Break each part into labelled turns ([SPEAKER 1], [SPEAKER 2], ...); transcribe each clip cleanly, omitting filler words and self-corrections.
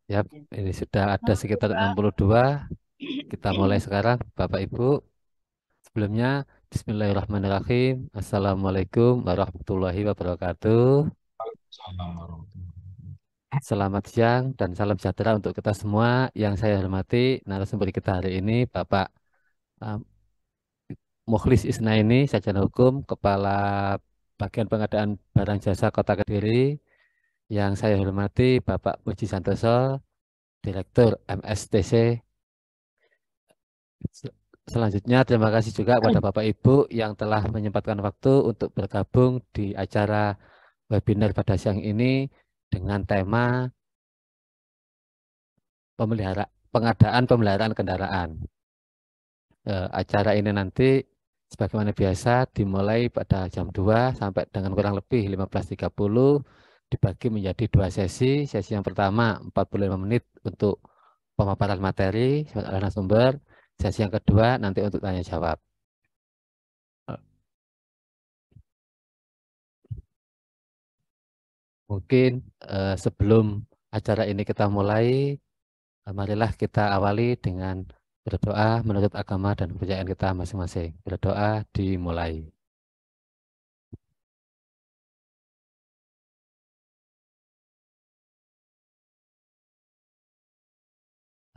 [SPEAKER 1] Ya, ini sudah ada sekitar 62. Kita mulai sekarang, Bapak Ibu. Sebelumnya, Bismillahirrahmanirrahim. Assalamualaikum warahmatullahi wabarakatuh.
[SPEAKER 2] Waalaikumsalam warahmatullahi wabarakatuh.
[SPEAKER 1] Selamat siang dan salam sejahtera untuk kita semua. Yang saya hormati, narasumber kita hari ini, Bapak uh, Mukhlis Isnaini, Sarjana Hukum, Kepala Bagian Pengadaan Barang Jasa Kota Kediri. Yang saya hormati, Bapak Puji Santoso, Direktur MSTC. Selanjutnya, terima kasih juga kepada Bapak Ibu yang telah menyempatkan waktu untuk bergabung di acara webinar pada siang ini dengan tema pengadaan pemeliharaan kendaraan. Acara ini nanti sebagaimana biasa dimulai pada jam 2 sampai dengan kurang lebih 15.30, dibagi menjadi dua sesi. Sesi yang pertama 45 menit untuk pemaparan materi soal narasumber. Sesi yang kedua nanti untuk tanya jawab. Mungkin sebelum acara ini kita mulai, marilah kita awali dengan berdoa menurut agama dan kepercayaan kita masing-masing. Berdoa dimulai.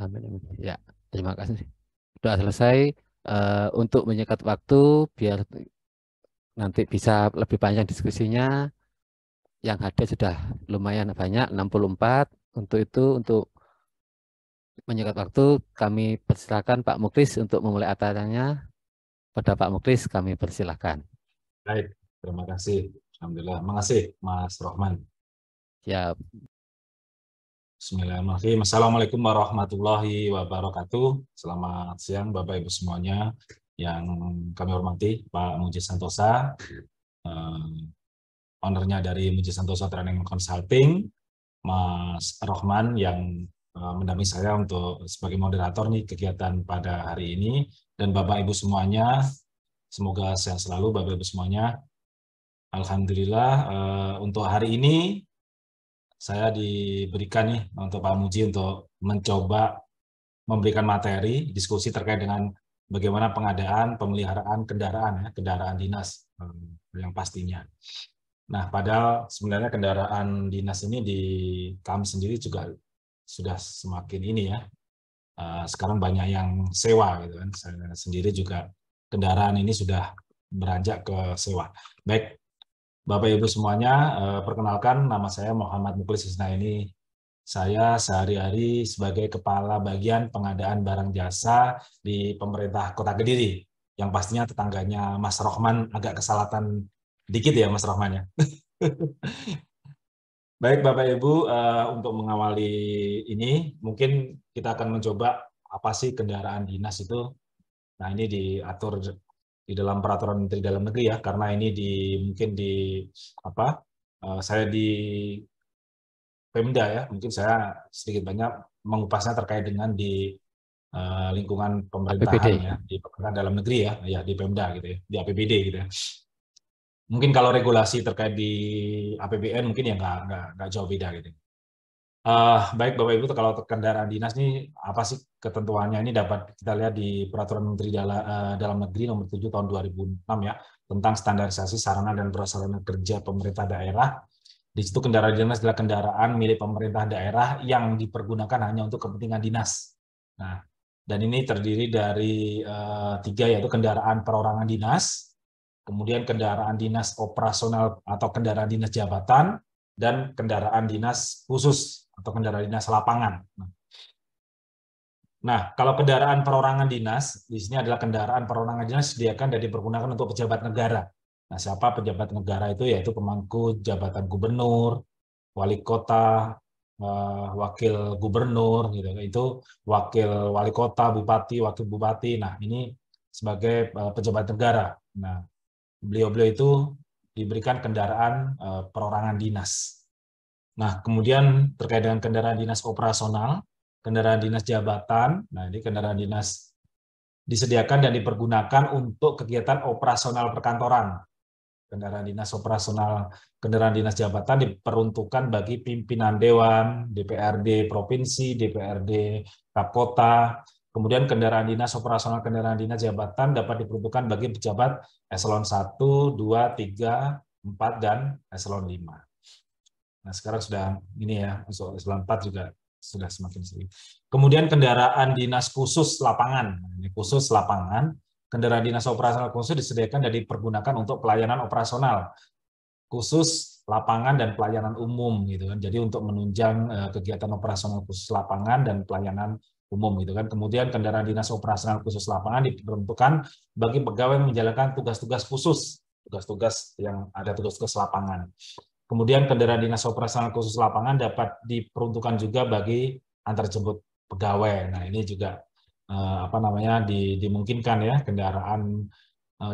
[SPEAKER 1] Amin, amin. Ya, terima kasih. Sudah selesai. Untuk menyekat waktu biar nanti bisa lebih panjang diskusinya. Yang hadir sudah lumayan banyak, 64. Untuk itu, untuk menyekat waktu, kami persilakan Pak Muklis untuk memulai acaranya. Pada Pak Muklis, kami persilakan.
[SPEAKER 2] Baik, terima kasih. Alhamdulillah. Makasih, Mas Rohman.
[SPEAKER 1] Ya,
[SPEAKER 2] Bismillahirrahmanirrahim. Assalamualaikum warahmatullahi wabarakatuh. Selamat siang, Bapak Ibu semuanya. Yang kami hormati, Pak Muji Santosa, ownernya dari Muji Santosa Training Consulting, Mas Rohman yang mendampingi saya untuk sebagai moderator nih kegiatan pada hari ini, dan Bapak Ibu semuanya, semoga sehat selalu Bapak Ibu semuanya. Alhamdulillah untuk hari ini saya diberikan nih untuk Pak Muji untuk mencoba memberikan materi diskusi terkait dengan bagaimana pengadaan pemeliharaan kendaraan ya, kendaraan dinas yang pastinya. Nah, padahal sebenarnya kendaraan dinas ini di kami sendiri juga sudah semakin ini ya. Sekarang banyak yang sewa gitu kan. Saya sendiri juga kendaraan ini sudah beranjak ke sewa. Baik, Bapak Ibu semuanya, perkenalkan nama saya Muhammad Mukhlis Isnaini. Saya sehari-hari sebagai Kepala Bagian Pengadaan Barang Jasa di pemerintah Kota Kediri, yang pastinya tetangganya Mas Rohman agak kesalatan dikit ya Mas Rohman ya. Baik Bapak Ibu, untuk mengawali ini mungkin kita akan mencoba apa sih kendaraan dinas itu. Nah, ini diatur di dalam peraturan Menteri Dalam Negeri ya, karena ini mungkin di apa? Saya di Pemda ya, mungkin saya sedikit banyak mengupasnya terkait dengan di lingkungan pemerintahan
[SPEAKER 1] APBD.
[SPEAKER 2] ya, di pemerintahan dalam negeri ya, ya di Pemda gitu ya, di APBD gitu ya. Mungkin kalau regulasi terkait di APBN mungkin ya nggak jauh beda gitu. Baik Bapak Ibu, kalau kendaraan dinas ini apa sih ketentuannya, ini dapat kita lihat di Peraturan Menteri Dalam Negeri Nomor 7 Tahun 2006 ya, tentang standarisasi sarana dan prasarana kerja pemerintah daerah. Di situ kendaraan dinas adalah kendaraan milik pemerintah daerah yang dipergunakan hanya untuk kepentingan dinas. Nah, dan ini terdiri dari tiga, yaitu kendaraan perorangan dinas, kemudian kendaraan dinas operasional atau kendaraan dinas jabatan, dan kendaraan dinas khusus atau kendaraan dinas lapangan. Nah, kalau kendaraan perorangan dinas, di sini adalah kendaraan perorangan dinas disediakan dan dipergunakan untuk pejabat negara. Nah, siapa pejabat negara itu? Yaitu pemangku jabatan gubernur, wali kota, wakil gubernur, gitu. Itu wakil wali kota, bupati, wakil bupati. Nah, ini sebagai pejabat negara. Nah, beliau-beliau itu diberikan kendaraan perorangan dinas. Nah, kemudian terkait dengan kendaraan dinas operasional, kendaraan dinas jabatan, nah ini kendaraan dinas disediakan dan dipergunakan untuk kegiatan operasional perkantoran. kendaraan dinas operasional, kendaraan dinas jabatan diperuntukkan bagi pimpinan dewan, DPRD provinsi, DPRD kota. Kemudian kendaraan dinas operasional, kendaraan dinas jabatan dapat diperuntukkan bagi pejabat eselon 1, 2, 3, 4, dan eselon 5. Nah, sekarang sudah ini ya, untuk eselon 4 juga sudah semakin sering. Kemudian kendaraan dinas khusus lapangan. Ini khusus lapangan. Kendaraan dinas operasional khusus disediakan dan dipergunakan untuk pelayanan operasional khusus lapangan dan pelayanan umum gitu kan. Jadi untuk menunjang kegiatan operasional khusus lapangan dan pelayanan umum gitu kan. Kemudian kendaraan dinas operasional khusus lapangan diperuntukkan bagi pegawai yang menjalankan tugas-tugas khusus, tugas-tugas yang ada tugas-tugas lapangan. Kemudian kendaraan dinas operasional khusus lapangan dapat diperuntukkan juga bagi antar jemput pegawai. Nah, ini juga dimungkinkan ya kendaraan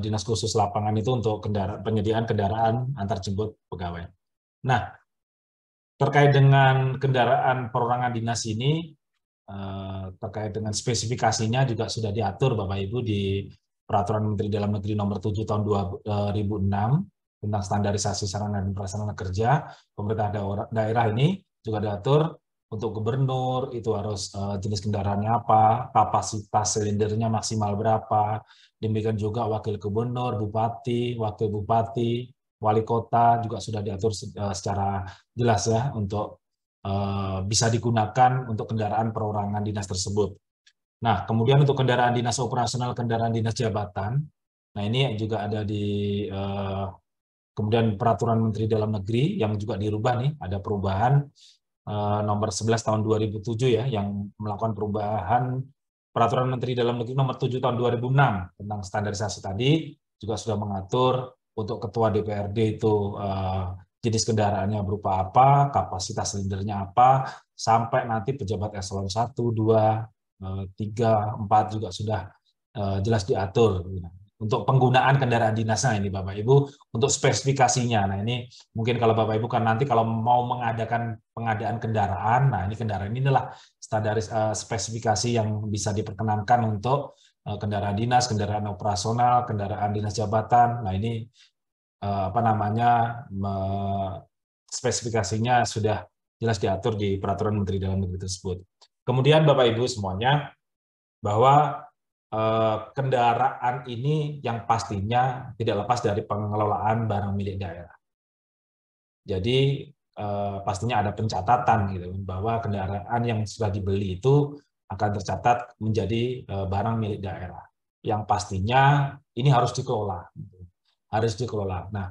[SPEAKER 2] dinas khusus lapangan itu untuk penyediaan kendaraan antar jemput pegawai. Nah, terkait dengan kendaraan perorangan dinas ini, terkait dengan spesifikasinya juga sudah diatur Bapak Ibu di Peraturan Menteri Dalam Negeri Nomor 7 Tahun 2006 tentang standarisasi sarana dan prasarana kerja. Pemerintah daerah ini juga diatur untuk gubernur itu harus jenis kendaraannya apa, kapasitas silindernya maksimal berapa, demikian juga wakil gubernur, bupati, wakil bupati, wali kota juga sudah diatur secara jelas ya untuk bisa digunakan untuk kendaraan perorangan dinas tersebut. Nah, kemudian untuk kendaraan dinas operasional, kendaraan dinas jabatan, nah ini juga ada di kemudian Peraturan Menteri Dalam Negeri yang juga dirubah nih, ada perubahan nomor 11 tahun 2007 ya, yang melakukan perubahan Peraturan Menteri Dalam Negeri nomor 7 tahun 2006 tentang standarisasi tadi, juga sudah mengatur untuk ketua DPRD itu jenis kendaraannya berupa apa, kapasitas silindernya apa, sampai nanti pejabat eselon 1, 2, 3, 4 juga sudah jelas diatur. Untuk penggunaan kendaraan dinasnya ini Bapak Ibu, untuk spesifikasinya. Nah ini mungkin kalau Bapak Ibu kan nanti kalau mau mengadakan pengadaan kendaraan, nah ini kendaraan inilah standaris spesifikasi yang bisa diperkenankan untuk kendaraan dinas, kendaraan operasional, kendaraan dinas jabatan. Nah ini spesifikasinya sudah jelas diatur di Peraturan Menteri Dalam Negeri tersebut. Kemudian Bapak Ibu semuanya, bahwa kendaraan ini yang pastinya tidak lepas dari pengelolaan barang milik daerah. Jadi pastinya ada pencatatan gitu bahwa kendaraan yang sudah dibeli itu akan tercatat menjadi barang milik daerah. Yang pastinya ini harus dikelola, harus dikelola. Nah,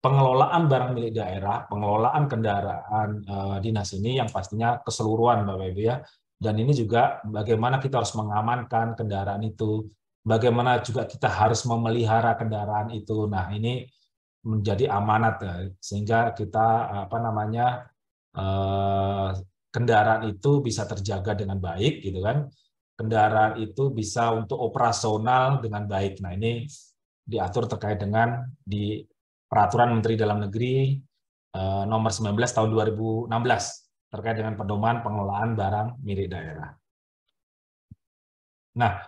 [SPEAKER 2] pengelolaan barang milik daerah, pengelolaan kendaraan dinas ini yang pastinya keseluruhan Bapak Ibu ya. Dan ini juga bagaimana kita harus mengamankan kendaraan itu, bagaimana juga kita harus memelihara kendaraan itu. Nah, ini menjadi amanat ya, sehingga kita kendaraan itu bisa terjaga dengan baik gitu kan. Kendaraan itu bisa untuk operasional dengan baik. Nah, ini diatur terkait dengan di Peraturan Menteri Dalam Negeri nomor 19 tahun 2016 terkait dengan pedoman pengelolaan barang milik daerah. Nah,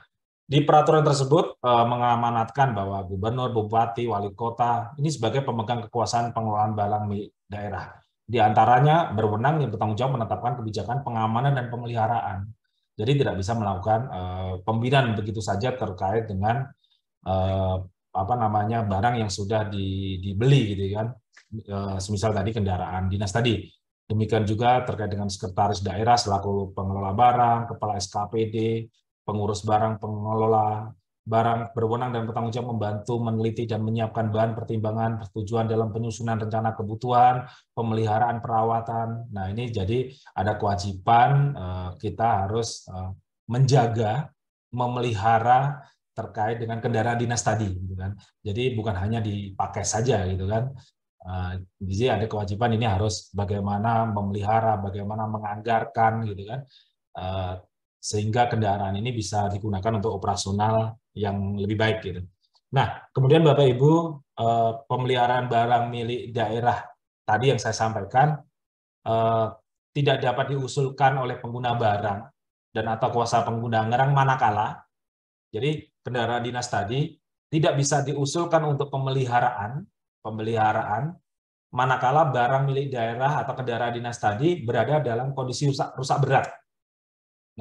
[SPEAKER 2] di peraturan tersebut mengamanatkan bahwa gubernur, bupati, wali kota ini sebagai pemegang kekuasaan pengelolaan barang milik daerah. Di antaranya berwenang yang bertanggung jawab menetapkan kebijakan pengamanan dan pemeliharaan. Jadi tidak bisa melakukan pembinaan begitu saja terkait dengan barang yang sudah dibeli gitu kan. Semisal tadi kendaraan dinas tadi. Demikian juga terkait dengan sekretaris daerah selaku pengelola barang, kepala SKPD, pengurus barang, pengelola barang berwenang dan bertanggung jawab membantu meneliti dan menyiapkan bahan pertimbangan persetujuan dalam penyusunan rencana kebutuhan, pemeliharaan, perawatan. Nah, ini jadi ada kewajiban kita harus menjaga, memelihara terkait dengan kendaraan dinas tadi, gitu kan. Jadi bukan hanya dipakai saja, gitu kan. Jadi ada kewajiban ini harus bagaimana memelihara, bagaimana menganggarkan, gitu kan, sehingga kendaraan ini bisa digunakan untuk operasional yang lebih baik, gitu. Nah, kemudian Bapak Ibu, pemeliharaan barang milik daerah tadi yang saya sampaikan tidak dapat diusulkan oleh pengguna barang dan atau kuasa pengguna barang manakala. Jadi kendaraan dinas tadi tidak bisa diusulkan untuk pemeliharaan pemeliharaan manakala barang milik daerah atau kendaraan dinas tadi berada dalam kondisi rusak berat.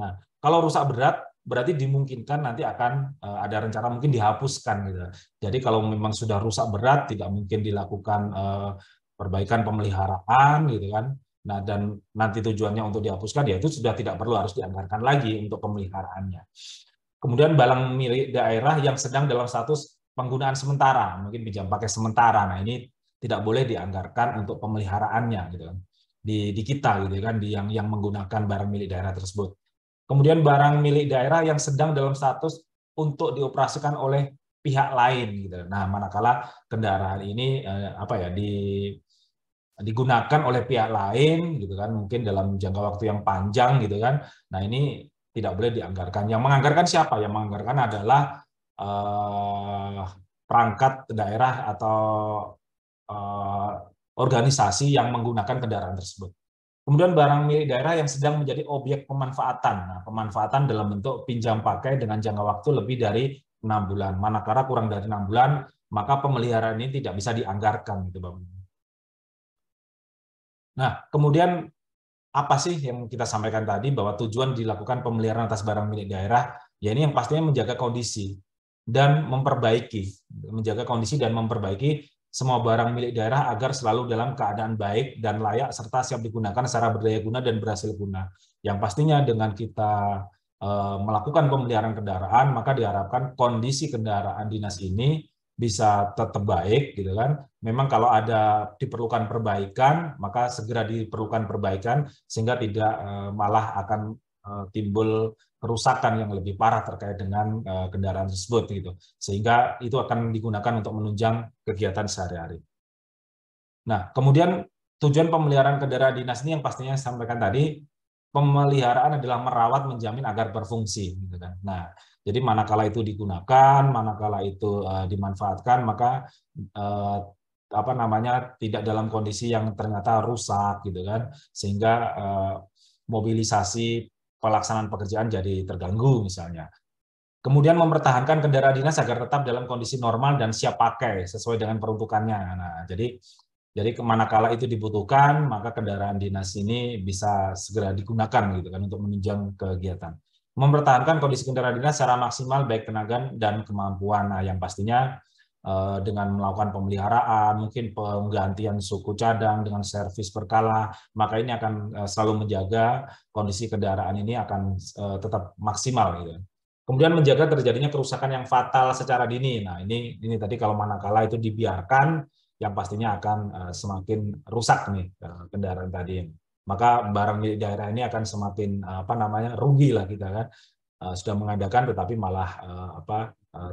[SPEAKER 2] Nah, kalau rusak berat berarti dimungkinkan nanti akan ada rencana mungkin dihapuskan gitu. Jadi kalau memang sudah rusak berat tidak mungkin dilakukan perbaikan pemeliharaan gitu kan. Nah, dan nanti tujuannya untuk dihapuskan ya itu sudah tidak perlu harus dianggarkan lagi untuk pemeliharaannya. Kemudian barang milik daerah yang sedang dalam status penggunaan sementara, mungkin pinjam pakai sementara. Nah, ini tidak boleh dianggarkan untuk pemeliharaannya gitu kan. Di kita gitu kan, di yang menggunakan barang milik daerah tersebut. Kemudian barang milik daerah yang sedang dalam status untuk dioperasikan oleh pihak lain gitu. Nah, manakala kendaraan ini digunakan oleh pihak lain gitu kan, mungkin dalam jangka waktu yang panjang gitu kan. Nah, ini tidak boleh dianggarkan. Yang menganggarkan siapa? Yang menganggarkan adalah perangkat daerah atau organisasi yang menggunakan kendaraan tersebut. Kemudian barang milik daerah yang sedang menjadi objek pemanfaatan. Nah, pemanfaatan dalam bentuk pinjam pakai dengan jangka waktu lebih dari 6 bulan. Manakala kurang dari 6 bulan, maka pemeliharaan ini tidak bisa dianggarkan gitu, Bang. Nah, kemudian apa sih yang kita sampaikan tadi bahwa tujuan dilakukan pemeliharaan atas barang milik daerah? Ya ini yang pastinya menjaga kondisi dan menjaga kondisi dan memperbaiki semua barang milik daerah agar selalu dalam keadaan baik dan layak serta siap digunakan secara berdaya guna dan berhasil guna. Yang pastinya dengan kita melakukan pemeliharaan kendaraan, maka diharapkan kondisi kendaraan dinas ini bisa tetap baik gitu kan. Memang kalau ada diperlukan perbaikan, maka segera diperlukan perbaikan sehingga tidak malah akan timbul kerusakan yang lebih parah terkait dengan kendaraan tersebut gitu. Sehingga itu akan digunakan untuk menunjang kegiatan sehari-hari. Nah, kemudian tujuan pemeliharaan kendaraan dinas ini yang pastinya saya sampaikan tadi, pemeliharaan adalah merawat, menjamin agar berfungsi gitu kan. Nah, jadi manakala itu digunakan, manakala itu dimanfaatkan, maka tidak dalam kondisi yang ternyata rusak gitu kan, sehingga mobilisasi pelaksanaan pekerjaan jadi terganggu misalnya. Kemudian mempertahankan kendaraan dinas agar tetap dalam kondisi normal dan siap pakai sesuai dengan peruntukannya. Nah, jadi manakala itu dibutuhkan, maka kendaraan dinas ini bisa segera digunakan gitu kan untuk menunjang kegiatan. Mempertahankan kondisi kendaraan dinas secara maksimal baik tenaga dan kemampuan. Nah, yang pastinya dengan melakukan pemeliharaan, mungkin penggantian suku cadang dengan servis berkala, maka ini akan selalu menjaga kondisi kendaraan ini akan tetap maksimal gitu. Kemudian menjaga terjadinya kerusakan yang fatal secara dini. Nah, ini tadi kalau manakala itu dibiarkan, yang pastinya akan semakin rusak nih kendaraan tadi. Maka barang milik daerah ini akan semakin rugi lah kita kan. Sudah mengadakan tetapi malah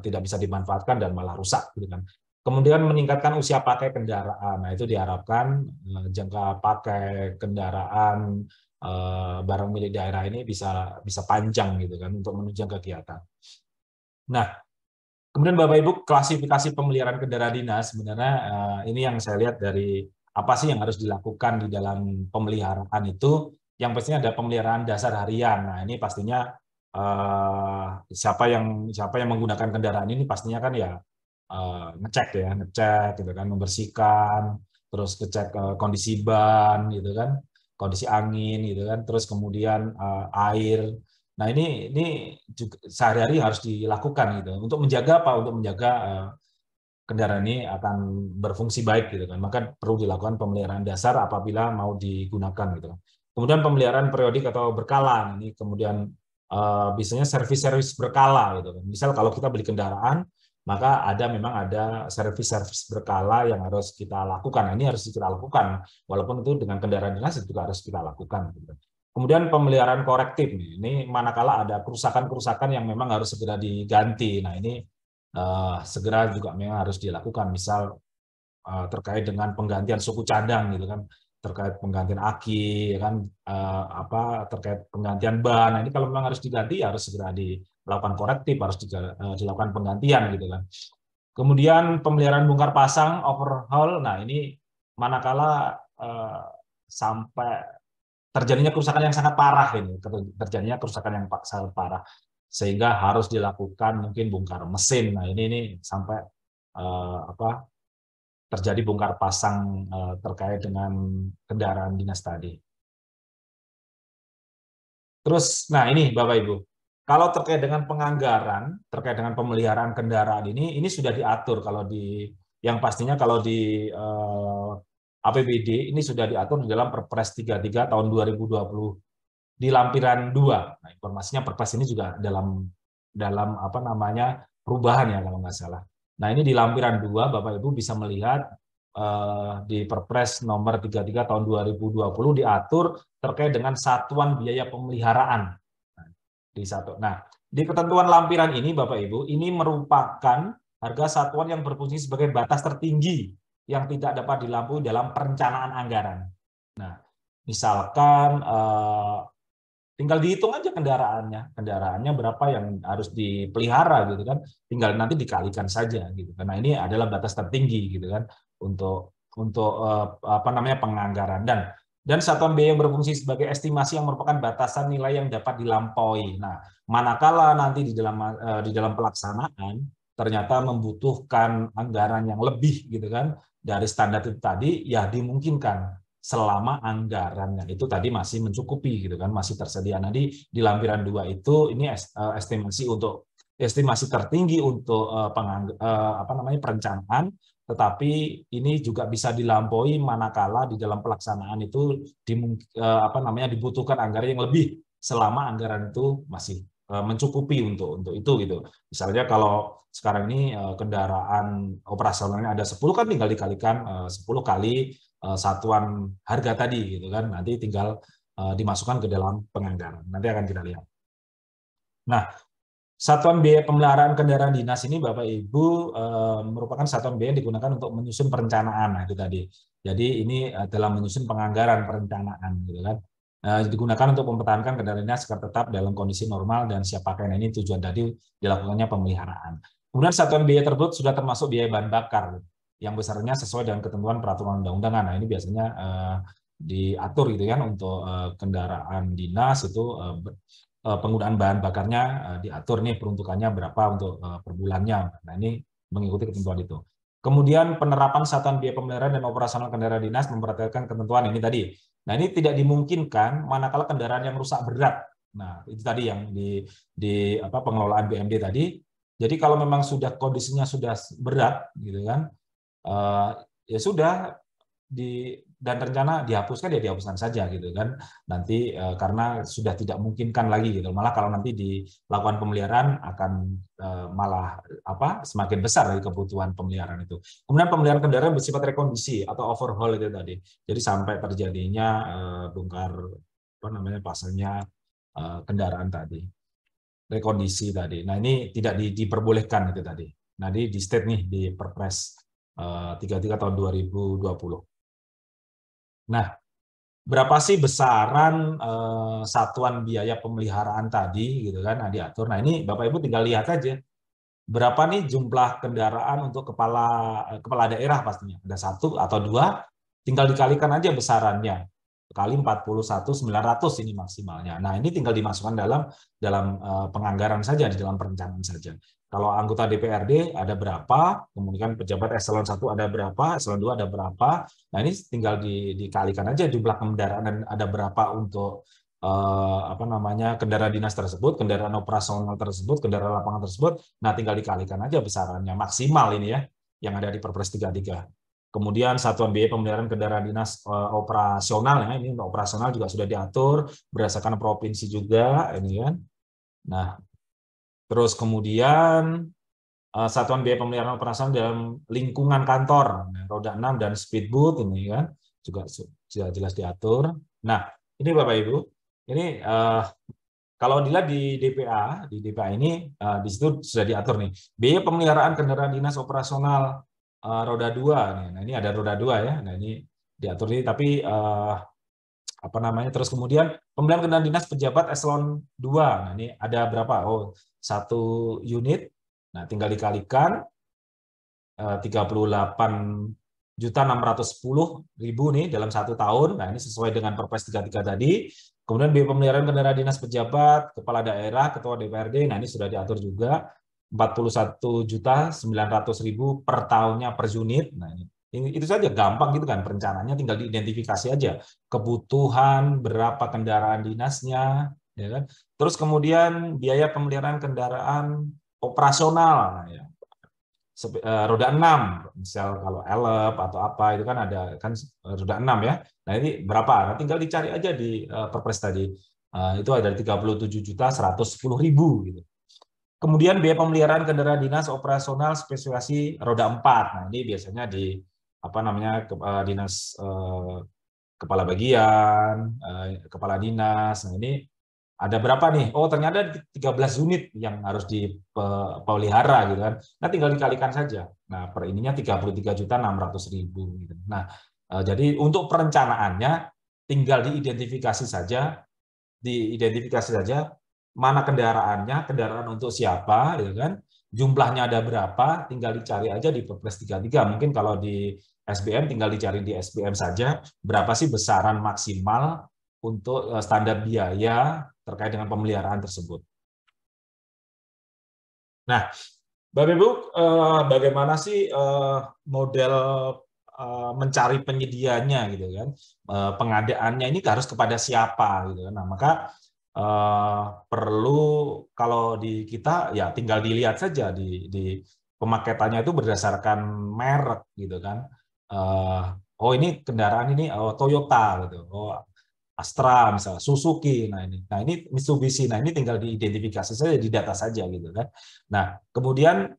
[SPEAKER 2] tidak bisa dimanfaatkan dan malah rusak gitu kan. Kemudian meningkatkan usia pakai kendaraan. Nah, itu diharapkan jangka pakai kendaraan barang milik daerah ini bisa panjang gitu kan untuk menunjang kegiatan. Nah, kemudian Bapak Ibu, klasifikasi pemeliharaan kendaraan dinas sebenarnya ini yang saya lihat dari apa sih yang harus dilakukan di dalam pemeliharaan itu. Yang pastinya ada pemeliharaan dasar harian. Nah, ini pastinya siapa yang menggunakan kendaraan ini pastinya kan ya ngecek gitu kan, membersihkan, terus ngecek kondisi ban gitu kan, kondisi angin gitu kan, terus kemudian air. Nah, ini juga sehari-hari harus dilakukan gitu untuk menjaga apa? Untuk menjaga kendaraan ini akan berfungsi baik gitu kan. Maka perlu dilakukan pemeliharaan dasar apabila mau digunakan gitu. Kemudian pemeliharaan periodik atau berkala. Ini kemudian biasanya servis-servis berkala gitu. Misal kalau kita beli kendaraan, maka memang ada servis-servis berkala yang harus kita lakukan. Nah, ini harus kita lakukan, walaupun itu dengan kendaraan dinas juga harus kita lakukan. Gitu. Kemudian pemeliharaan korektif nih. Ini manakala ada kerusakan-kerusakan yang memang harus segera diganti. Nah, ini segera juga memang harus dilakukan. Misal terkait dengan penggantian suku cadang gitu kan, terkait penggantian aki, ya kan, terkait penggantian ban. Nah, ini kalau memang harus diganti ya harus segera dilakukan korektif, harus dilakukan penggantian gitu kan. Kemudian pemeliharaan bongkar pasang, overhaul. Nah, ini manakala sampai terjadinya kerusakan yang sangat parah ini, terjadinya kerusakan yang sangat parah sehingga harus dilakukan mungkin bongkar mesin. Nah, ini sampai terjadi bongkar pasang terkait dengan kendaraan dinas tadi. Terus, nah ini Bapak Ibu, kalau terkait dengan penganggaran, terkait dengan pemeliharaan kendaraan ini sudah diatur kalau di, yang pastinya kalau di APBD ini sudah diatur di dalam Perpres 33 tahun 2020 di lampiran 2. Nah, informasinya Perpres ini juga dalam apa namanya perubahan ya kalau nggak salah. Nah, ini di lampiran 2 Bapak Ibu bisa melihat di Perpres nomor 33 tahun 2020 diatur terkait dengan satuan biaya pemeliharaan. Nah, di ketentuan lampiran ini Bapak Ibu, ini merupakan harga satuan yang berfungsi sebagai batas tertinggi yang tidak dapat dilampaui dalam perencanaan anggaran. Nah, misalkan tinggal dihitung aja kendaraannya berapa yang harus dipelihara gitu kan, tinggal nanti dikalikan saja gitu. Karena ini adalah batas tertinggi gitu kan untuk apa namanya penganggaran dan satuan biaya yang berfungsi sebagai estimasi yang merupakan batasan nilai yang dapat dilampaui. Nah, manakala nanti di dalam pelaksanaan ternyata membutuhkan anggaran yang lebih gitu kan dari standar itu tadi, ya dimungkinkan selama anggarannya itu tadi masih mencukupi gitu kan, masih tersedia. Nanti di lampiran 2 itu ini estimasi tertinggi untuk apa namanya perencanaan, tetapi ini juga bisa dilampaui manakala di dalam pelaksanaan itu apa namanya dibutuhkan anggaran yang lebih selama anggaran itu masih mencukupi untuk itu gitu. Misalnya kalau sekarang ini kendaraan operasionalnya ada 10 kan tinggal dikalikan 10 kali satuan harga tadi gitu kan, nanti tinggal dimasukkan ke dalam penganggaran. Nanti akan kita lihat. Nah, satuan biaya pemeliharaan kendaraan dinas ini Bapak Ibu merupakan satuan biaya yang digunakan untuk menyusun perencanaan. Nah, itu tadi. Jadi ini dalam menyusun penganggaran perencanaan gitu kan. Digunakan untuk mempertahankan kendaraan dinas agar tetap dalam kondisi normal dan siap pakai. Nah, ini tujuan tadi dilakukannya pemeliharaan. Kemudian satuan biaya tersebut sudah termasuk biaya bahan bakar yang besarnya sesuai dengan ketentuan peraturan undang-undangan. Nah, ini biasanya diatur gitu kan untuk kendaraan dinas itu penggunaan bahan bakarnya diatur nih peruntukannya berapa untuk per bulannya. Nah, ini mengikuti ketentuan itu. Kemudian penerapan satuan biaya pemeliharaan dan operasional kendaraan dinas memperhatikan ketentuan ini tadi. Nah, ini tidak dimungkinkan manakala kendaraan yang rusak berat. Nah, itu tadi yang di apa pengelolaan BMD tadi. Jadi kalau memang sudah kondisinya sudah berat gitu kan, ya sudah dan rencana dihapuskan ya dihapuskan saja gitu kan nanti karena sudah tidak memungkinkan lagi gitu, malah kalau nanti dilakukan pemeliharaan akan malah apa semakin besar dari kebutuhan pemeliharaan itu. Kemudian pemeliharaan kendaraan bersifat rekondisi atau overhaul itu tadi, jadi sampai terjadinya bongkar apa namanya pasangnya kendaraan tadi, rekondisi tadi. Nah, ini tidak diperbolehkan itu tadi. Nah, di state nih di Perpres 33 tahun 2020. Nah, berapa sih besaran satuan biaya pemeliharaan tadi gitu kan? Nah, diatur. Nah, ini Bapak Ibu tinggal lihat aja. Berapa nih jumlah kendaraan untuk kepala daerah pastinya. Ada 1 atau 2, tinggal dikalikan aja besarannya. Kali 41.900 ini maksimalnya. Nah, ini tinggal dimasukkan dalam penganggaran saja, di dalam perencanaan saja. Kalau anggota DPRD ada berapa, kemudian pejabat eselon 1 ada berapa, eselon 2 ada berapa. Nah, ini tinggal dikalikan aja jumlah kendaraan dan ada berapa untuk apa namanya kendaraan dinas tersebut, kendaraan operasional tersebut, kendaraan lapangan tersebut. Nah, tinggal dikalikan aja besarannya maksimal ini ya yang ada di Perpres 33. Kemudian satuan biaya pemeliharaan kendaraan dinas operasional ya, ini untuk operasional juga sudah diatur berdasarkan provinsi juga ini kan. Nah, terus kemudian satuan biaya pemeliharaan operasional dalam lingkungan kantor, roda 6 dan speedboat ini kan juga sudah jelas diatur. Nah, ini Bapak Ibu, ini kalau dilihat di DPA ini di situ sudah diatur nih biaya pemeliharaan kendaraan dinas operasional roda 2 nih. Nah, ini ada roda 2 ya. Nah, ini diatur ini tapi apa namanya? Terus kemudian pemeliharaan kendaraan dinas pejabat eselon 2. Nah, ini ada berapa? Oh, 1 unit. Nah, tinggal dikalikan 38.610.000 nih dalam 1 tahun. Nah, ini sesuai dengan Perpres 33 tadi. Kemudian biaya pemeliharaan kendaraan dinas pejabat, kepala daerah, ketua DPRD. Nah, ini sudah diatur juga 41.900.000 per tahunnya per unit. Nah, ini Itu saja gampang gitu kan perencanaannya, tinggal diidentifikasi aja kebutuhan berapa kendaraan dinasnya, ya kan. Terus kemudian biaya pemeliharaan kendaraan operasional, ya. Roda 6, misal kalau elep atau apa itu kan ada kan roda 6 ya. Nah ini berapa? Nah, tinggal dicari aja di Perpres tadi. Itu ada 37.110.000 gitu. Kemudian biaya pemeliharaan kendaraan dinas operasional spesifikasi roda 4. Nah, ini biasanya di apa namanya dinas kepala bagian, kepala dinas. Nah, ini ada berapa nih? Oh, ternyata 13 unit yang harus dipelihara gitu kan. Nah, tinggal dikalikan saja. Nah, per ininya 33.600.000 gitu. Nah, jadi untuk perencanaannya tinggal diidentifikasi saja mana kendaraannya, kendaraan untuk siapa, ya kan? Jumlahnya ada berapa, tinggal dicari aja di Perpres 33. Mungkin kalau di SBM tinggal dicari di SBM saja berapa sih besaran maksimal untuk standar biaya terkait dengan pemeliharaan tersebut. Nah, Bapak Ibu, bagaimana sih model mencari penyediaannya gitu kan? Pengadaannya ini harus kepada siapa gitu kan? Nah, maka perlu kalau di kita ya tinggal dilihat saja di pemaketannya itu berdasarkan merek gitu kan. Oh ini kendaraan ini Toyota gitu. Oh Astra misalnya, Suzuki, nah ini Mitsubishi, nah ini tinggal diidentifikasi saja di data saja gitu kan. Nah kemudian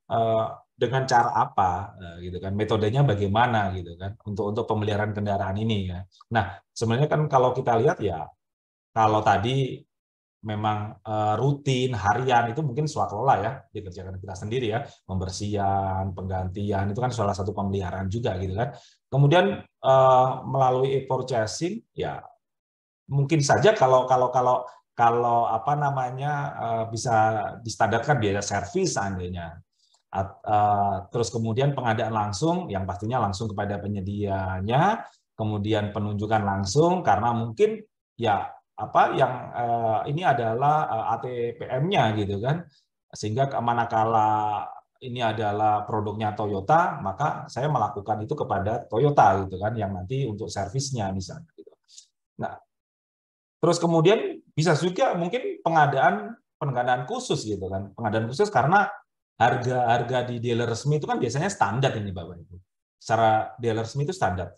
[SPEAKER 2] dengan cara apa gitu kan, metodenya bagaimana gitu kan untuk pemeliharaan kendaraan ini ya. Nah sebenarnya kan kalau kita lihat ya kalau tadi memang rutin harian itu mungkin swakelola ya dikerjakan kita sendiri ya, pembersihan, penggantian itu kan salah satu pemeliharaan juga gitu kan. Kemudian melalui e-purchasing ya mungkin saja kalau apa namanya bisa distandarkan biaya servis seandainya. Terus kemudian pengadaan langsung yang pastinya langsung kepada penyedianya, kemudian penunjukan langsung karena mungkin ya apa yang ini adalah ATPM-nya gitu kan. Sehingga manakala ini adalah produknya Toyota, maka saya melakukan itu kepada Toyota gitu kan yang nanti untuk servisnya misalnya gitu. Nah, terus kemudian bisa juga mungkin pengadaan khusus gitu kan. Pengadaan khusus karena harga di dealer resmi itu kan biasanya standar ini Bapak Ibu. Secara dealer resmi itu standar,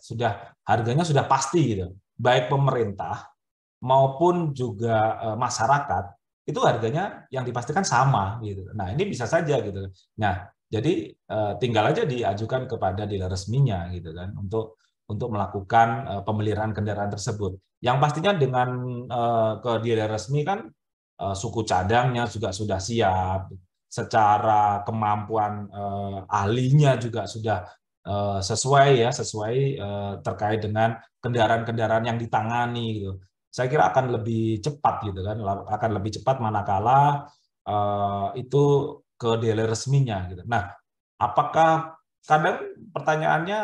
[SPEAKER 2] harganya sudah pasti gitu. Baik pemerintah maupun juga masyarakat itu harganya yang dipastikan sama gitu. Nah, ini bisa saja gitu. Nah, jadi tinggal aja diajukan kepada dealer resminya gitu kan untuk melakukan pemeliharaan kendaraan tersebut. Yang pastinya dengan ke dealer resmi kan suku cadangnya juga sudah siap, secara kemampuan ahlinya juga sudah sesuai terkait dengan kendaraan-kendaraan yang ditangani gitu. Saya kira akan lebih cepat gitu kan, akan lebih cepat manakala itu ke dealer resminya gitu. Nah, apakah kadang pertanyaannya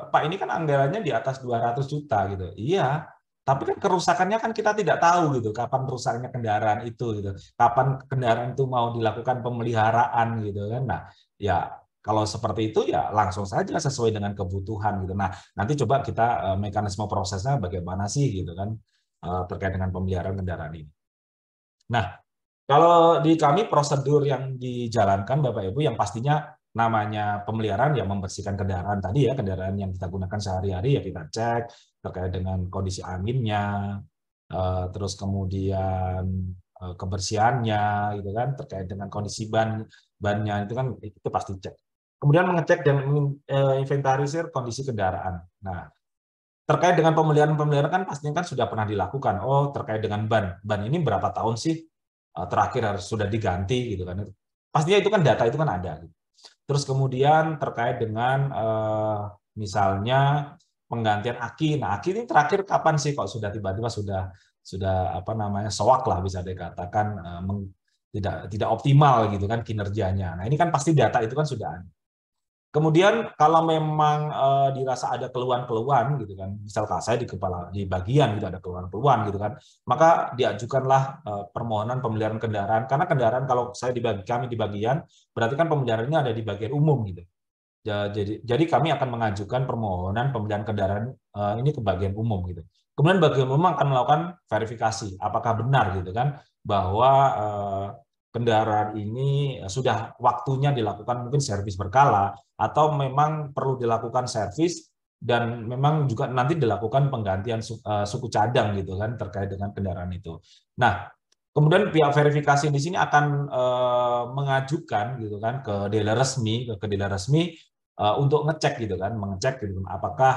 [SPEAKER 2] Pak ini kan anggarannya di atas 200 juta gitu. Iya, tapi kan kerusakannya kan kita tidak tahu gitu, kapan rusaknya kendaraan itu gitu. Kapan kendaraan itu mau dilakukan pemeliharaan gitu kan. Nah, ya kalau seperti itu ya langsung saja sesuai dengan kebutuhan gitu. Nah, nanti coba kita mekanisme prosesnya bagaimana sih gitu kan terkait dengan pemeliharaan kendaraan ini. Nah, kalau di kami prosedur yang dijalankan Bapak Ibu yang pastinya namanya pemeliharaan ya membersihkan kendaraan tadi ya, kendaraan yang kita gunakan sehari-hari ya kita cek terkait dengan kondisi anginnya, terus kemudian kebersihannya gitu kan, terkait dengan kondisi bannya itu kan itu pasti cek. Kemudian mengecek dan inventarisir kondisi kendaraan. Nah, terkait dengan pemeliharaan kan pastinya kan sudah pernah dilakukan. Oh, terkait dengan ban ini berapa tahun sih terakhir harus sudah diganti gitu kan. Pastinya itu kan data itu kan ada. Gitu. Terus kemudian terkait dengan misalnya penggantian aki. Nah, aki ini terakhir kapan sih kok sudah tiba-tiba sudah apa namanya soak lah bisa dikatakan tidak optimal gitu kan kinerjanya. Nah, ini kan pasti data itu kan sudah ada. Kemudian kalau memang dirasa ada keluhan-keluhan gitu kan, misal saya di bagian gitu ada keluhan-keluhan gitu kan, maka diajukanlah permohonan pemeliharaan kendaraan karena kendaraan kalau saya kami di bagian berarti kan pemeliharaannya ada di bagian umum gitu. Jadi kami akan mengajukan permohonan pembelian kendaraan ini ke bagian umum gitu. Kemudian bagian umum akan melakukan verifikasi apakah benar gitu kan bahwa kendaraan ini sudah waktunya dilakukan mungkin servis berkala atau memang perlu dilakukan servis dan memang juga nanti dilakukan penggantian suku cadang gitu kan terkait dengan kendaraan itu. Nah, kemudian pihak verifikasi di sini akan mengajukan gitu kan ke dealer resmi, untuk ngecek gitu kan, mengecek gitu kan, apakah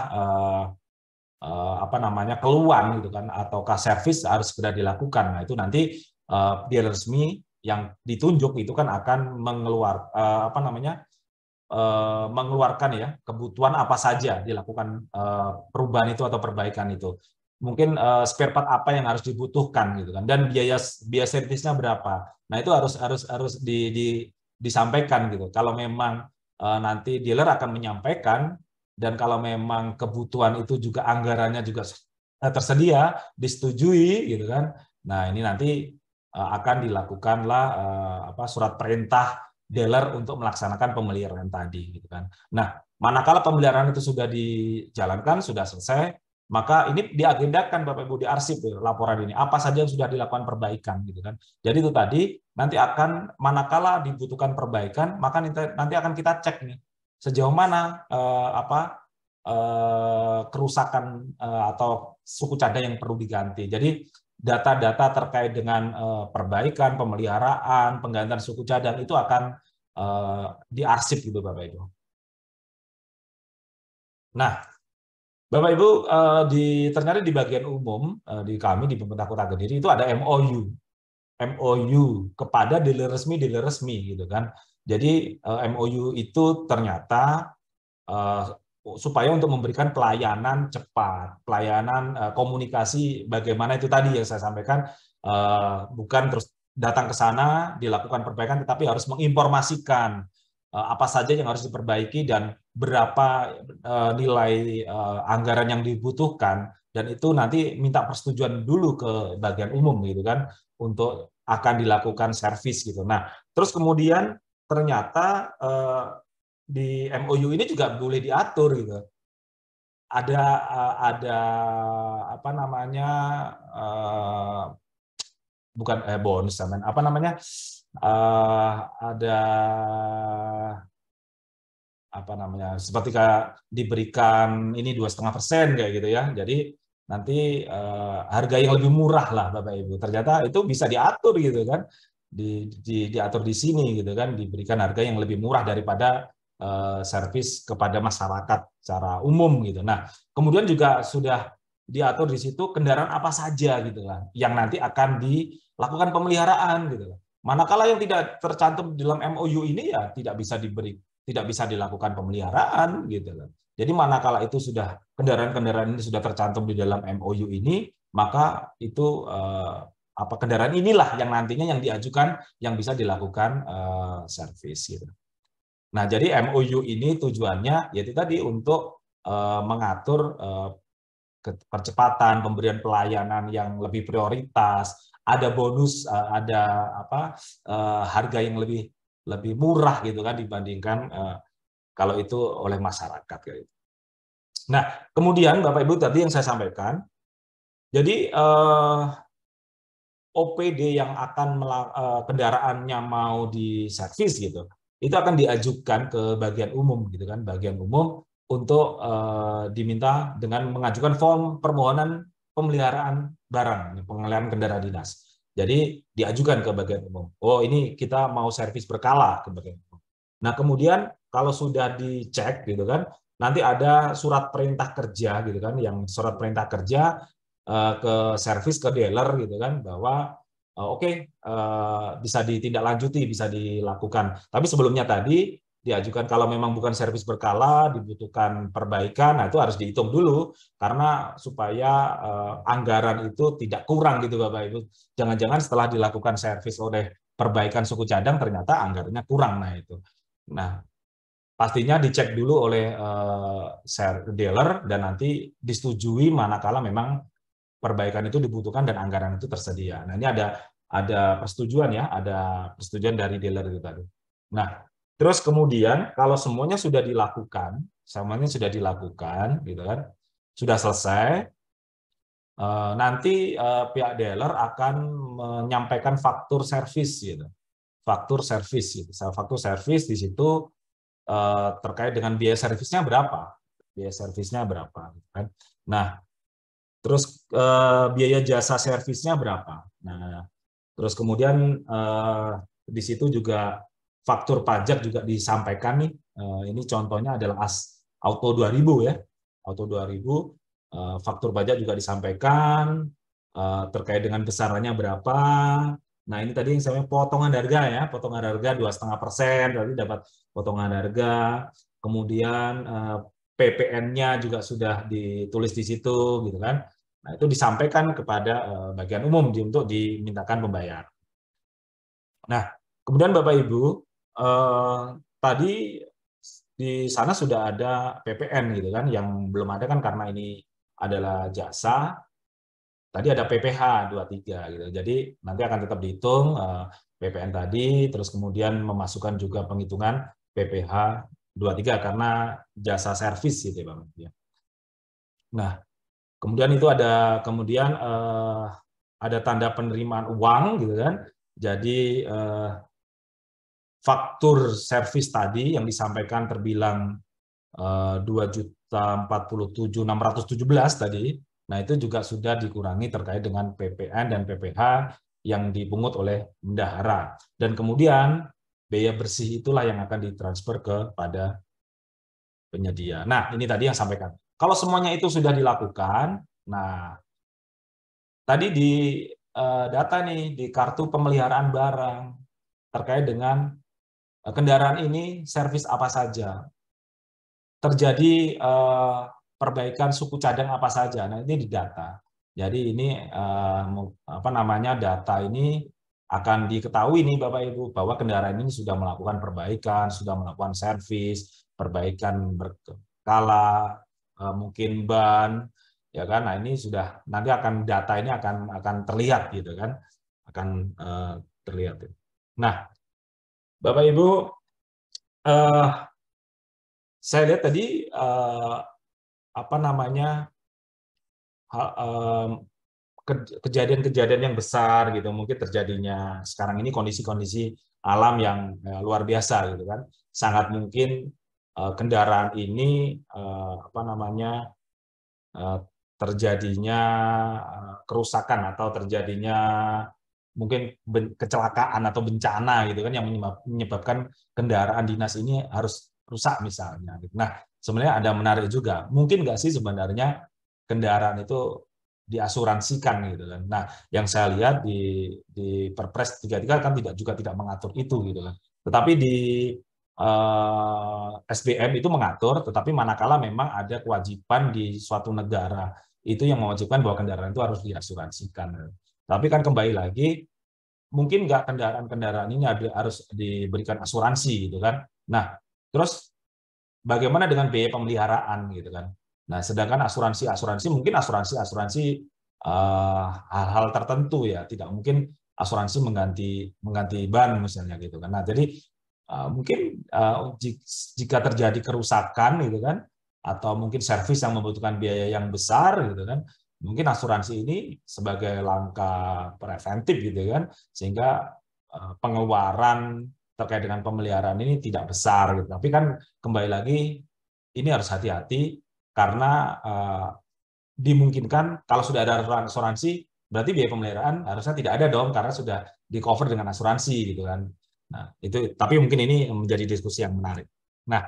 [SPEAKER 2] apa namanya keluhan gitu kan, ataukah servis harus segera dilakukan. Nah itu nanti dealer resmi yang ditunjuk itu kan akan mengeluarkan ya kebutuhan apa saja dilakukan perubahan itu atau perbaikan itu. Mungkin spare part apa yang harus dibutuhkan gitu kan, dan biaya servisnya berapa. Nah itu harus disampaikan gitu. Kalau memang nanti dealer akan menyampaikan, dan kalau memang kebutuhan itu juga anggarannya juga tersedia, disetujui gitu kan. Nah ini nanti akan dilakukanlah surat perintah dealer untuk melaksanakan pemeliharaan tadi gitu kan. Nah, manakala pemeliharaan itu sudah dijalankan, sudah selesai, maka ini diagendakan Bapak Ibu, diarsip laporan ini apa saja yang sudah dilakukan perbaikan gitu kan. Jadi itu tadi nanti akan manakala dibutuhkan perbaikan, maka nanti akan kita cek nih sejauh mana kerusakan atau suku cadang yang perlu diganti. Jadi data-data terkait dengan perbaikan, pemeliharaan, penggantian suku cadang itu akan diarsip gitu Bapak Ibu. Nah, Bapak Ibu, ternyata di bagian umum di kami di pemerintah Kota Kediri itu ada MOU kepada dealer resmi gitu kan. Jadi MOU itu ternyata supaya untuk memberikan pelayanan cepat, pelayanan komunikasi bagaimana itu tadi yang saya sampaikan, bukan terus datang ke sana dilakukan perbaikan, tetapi harus menginformasikan apa saja yang harus diperbaiki dan berapa nilai anggaran yang dibutuhkan, dan itu nanti minta persetujuan dulu ke bagian umum gitu kan untuk akan dilakukan servis gitu. Nah, terus kemudian ternyata di MOU ini juga boleh diatur gitu. Ada apa namanya bukan bonus apa namanya ada apa namanya seperti kayak diberikan ini 2,5% kayak gitu ya. Jadi nanti harga yang lebih murah lah Bapak Ibu. Ternyata itu bisa diatur gitu kan. Diatur di sini gitu kan, diberikan harga yang lebih murah daripada servis kepada masyarakat secara umum gitu. Nah, kemudian juga sudah diatur di situ kendaraan apa saja gitu kan yang nanti akan dilakukan pemeliharaan gitu. Manakala yang tidak tercantum dalam MOU ini ya tidak bisa dilakukan pemeliharaan gitu kan. Jadi manakala itu sudah kendaraan-kendaraan ini sudah tercantum di dalam MOU ini, maka itu kendaraan inilah yang nantinya yang diajukan yang bisa dilakukan servis gitu. Nah, jadi MOU ini tujuannya yaitu tadi untuk mengatur percepatan pemberian pelayanan yang lebih prioritas, ada bonus, ada harga yang lebih murah gitu kan dibandingkan kalau itu oleh masyarakat gitu. Nah, kemudian Bapak Ibu tadi yang saya sampaikan, jadi OPD yang akan kendaraannya mau diservis gitu, itu akan diajukan ke bagian umum gitu kan, bagian umum untuk diminta dengan mengajukan form permohonan pemeliharaan barang, pemeliharaan kendaraan dinas. Jadi diajukan ke bagian umum. Oh ini kita mau servis berkala ke bagian umum. Nah kemudian kalau sudah dicek gitu kan, nanti ada surat perintah kerja gitu kan, yang surat perintah kerja ke servis ke dealer gitu kan bahwa bisa ditindaklanjuti, bisa dilakukan. Tapi sebelumnya tadi diajukan kalau memang bukan servis berkala, dibutuhkan perbaikan, nah itu harus dihitung dulu karena supaya anggaran itu tidak kurang gitu Bapak Ibu. Jangan-jangan setelah dilakukan servis oleh perbaikan suku cadang ternyata anggarannya kurang. Nah itu. Nah, pastinya dicek dulu oleh dealer dan nanti disetujui manakala memang perbaikan itu dibutuhkan dan anggaran itu tersedia. Nah, ini ada persetujuan ya, ada persetujuan dari dealer itu tadi. Nah, Terus kemudian kalau semuanya sudah dilakukan gitu kan, sudah selesai, nanti pihak dealer akan menyampaikan faktur servis gitu. Faktur servis gitu. Faktur servis di situ terkait dengan biaya servisnya berapa. Gitu kan. Nah, terus biaya jasa servisnya berapa. Nah, terus kemudian di situ juga faktur pajak juga disampaikan nih. Ini contohnya adalah Auto 2000 ya. Auto 2000 faktur pajak juga disampaikan terkait dengan besarannya berapa. Nah, ini tadi yang saya potongan harga ya, potongan harga 2,5%, berarti dapat potongan harga. Kemudian PPN-nya juga sudah ditulis di situ gitu kan. Nah, itu disampaikan kepada bagian umum untuk dimintakan pembayar. Nah, kemudian Bapak Ibu, tadi di sana sudah ada PPN gitu kan, yang belum ada kan karena ini adalah jasa. Tadi ada PPh 23 gitu. Jadi nanti akan tetap dihitung PPN tadi, terus kemudian memasukkan juga penghitungan PPh 23 karena jasa servis gitu ya, Bang. Nah, kemudian itu ada ada tanda penerimaan uang gitu kan. Jadi faktur servis tadi yang disampaikan terbilang 2.047.617 tadi. Nah, itu juga sudah dikurangi terkait dengan PPN dan PPh yang dipungut oleh bendahara. Dan kemudian biaya bersih itulah yang akan ditransfer kepada penyedia. Nah, ini tadi yang sampaikan. Kalau semuanya itu sudah dilakukan, nah tadi di data nih di kartu pemeliharaan barang terkait dengan kendaraan ini servis apa saja, terjadi perbaikan suku cadang apa saja. Nah, ini di data. Jadi ini data ini akan diketahui nih Bapak Ibu bahwa kendaraan ini sudah melakukan perbaikan, sudah melakukan servis, perbaikan berkala, mungkin ban, ya kan. Nah, ini sudah nanti akan data ini akan terlihat gitu kan, akan terlihat. Nah, Bapak Ibu, saya lihat tadi kejadian-kejadian yang besar gitu, mungkin terjadinya sekarang ini kondisi-kondisi alam yang luar biasa gitu kan, sangat mungkin kendaraan ini terjadinya kerusakan atau terjadinya mungkin kecelakaan atau bencana gitu kan yang menyebabkan kendaraan dinas ini harus rusak misalnya. Nah, sebenarnya ada menarik juga. Mungkin nggak sih sebenarnya kendaraan itu diasuransikan gitu kan. Nah, yang saya lihat di Perpres 33 kan tidak mengatur itu gitu kan. Tetapi di SBM itu mengatur, tetapi manakala memang ada kewajiban di suatu negara itu yang mewajibkan bahwa kendaraan itu harus diasuransikan. Tapi kan kembali lagi, mungkin nggak kendaraan-kendaraan ini harus diberikan asuransi gitu kan. Nah, terus bagaimana dengan biaya pemeliharaan gitu kan. Nah, sedangkan asuransi mungkin asuransi hal-hal tertentu ya, tidak mungkin asuransi mengganti ban misalnya gitu kan. Nah, jadi mungkin jika terjadi kerusakan gitu kan, atau mungkin servis yang membutuhkan biaya yang besar gitu kan, mungkin asuransi ini sebagai langkah preventif gitu kan, sehingga pengeluaran terkait dengan pemeliharaan ini tidak besar gitu. Tapi kan kembali lagi ini harus hati-hati karena dimungkinkan kalau sudah ada asuransi berarti biaya pemeliharaan harusnya tidak ada dong karena sudah di cover dengan asuransi gitu kan. Nah, itu tapi mungkin ini menjadi diskusi yang menarik. Nah,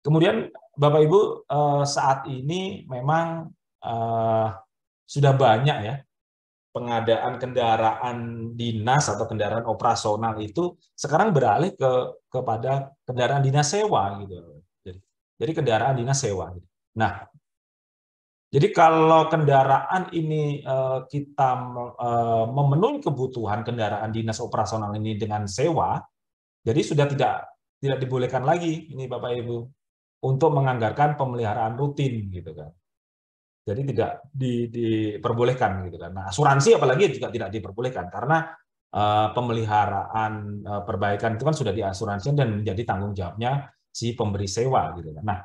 [SPEAKER 2] kemudian Bapak Ibu saat ini memang sudah banyak ya pengadaan kendaraan dinas atau kendaraan operasional itu sekarang beralih kepada kendaraan dinas sewa gitu. Jadi kendaraan dinas sewa. Nah, jadi kalau kendaraan ini kita memenuhi kebutuhan kendaraan dinas operasional ini dengan sewa, jadi sudah tidak dibolehkan lagi ini Bapak Ibu untuk menganggarkan pemeliharaan rutin gitu kan. Jadi tidak diperbolehkan gitu kan. Nah, asuransi apalagi juga tidak diperbolehkan karena pemeliharaan perbaikan itu kan sudah diasuransikan dan menjadi tanggung jawabnya si pemberi sewa gitu kan. Nah,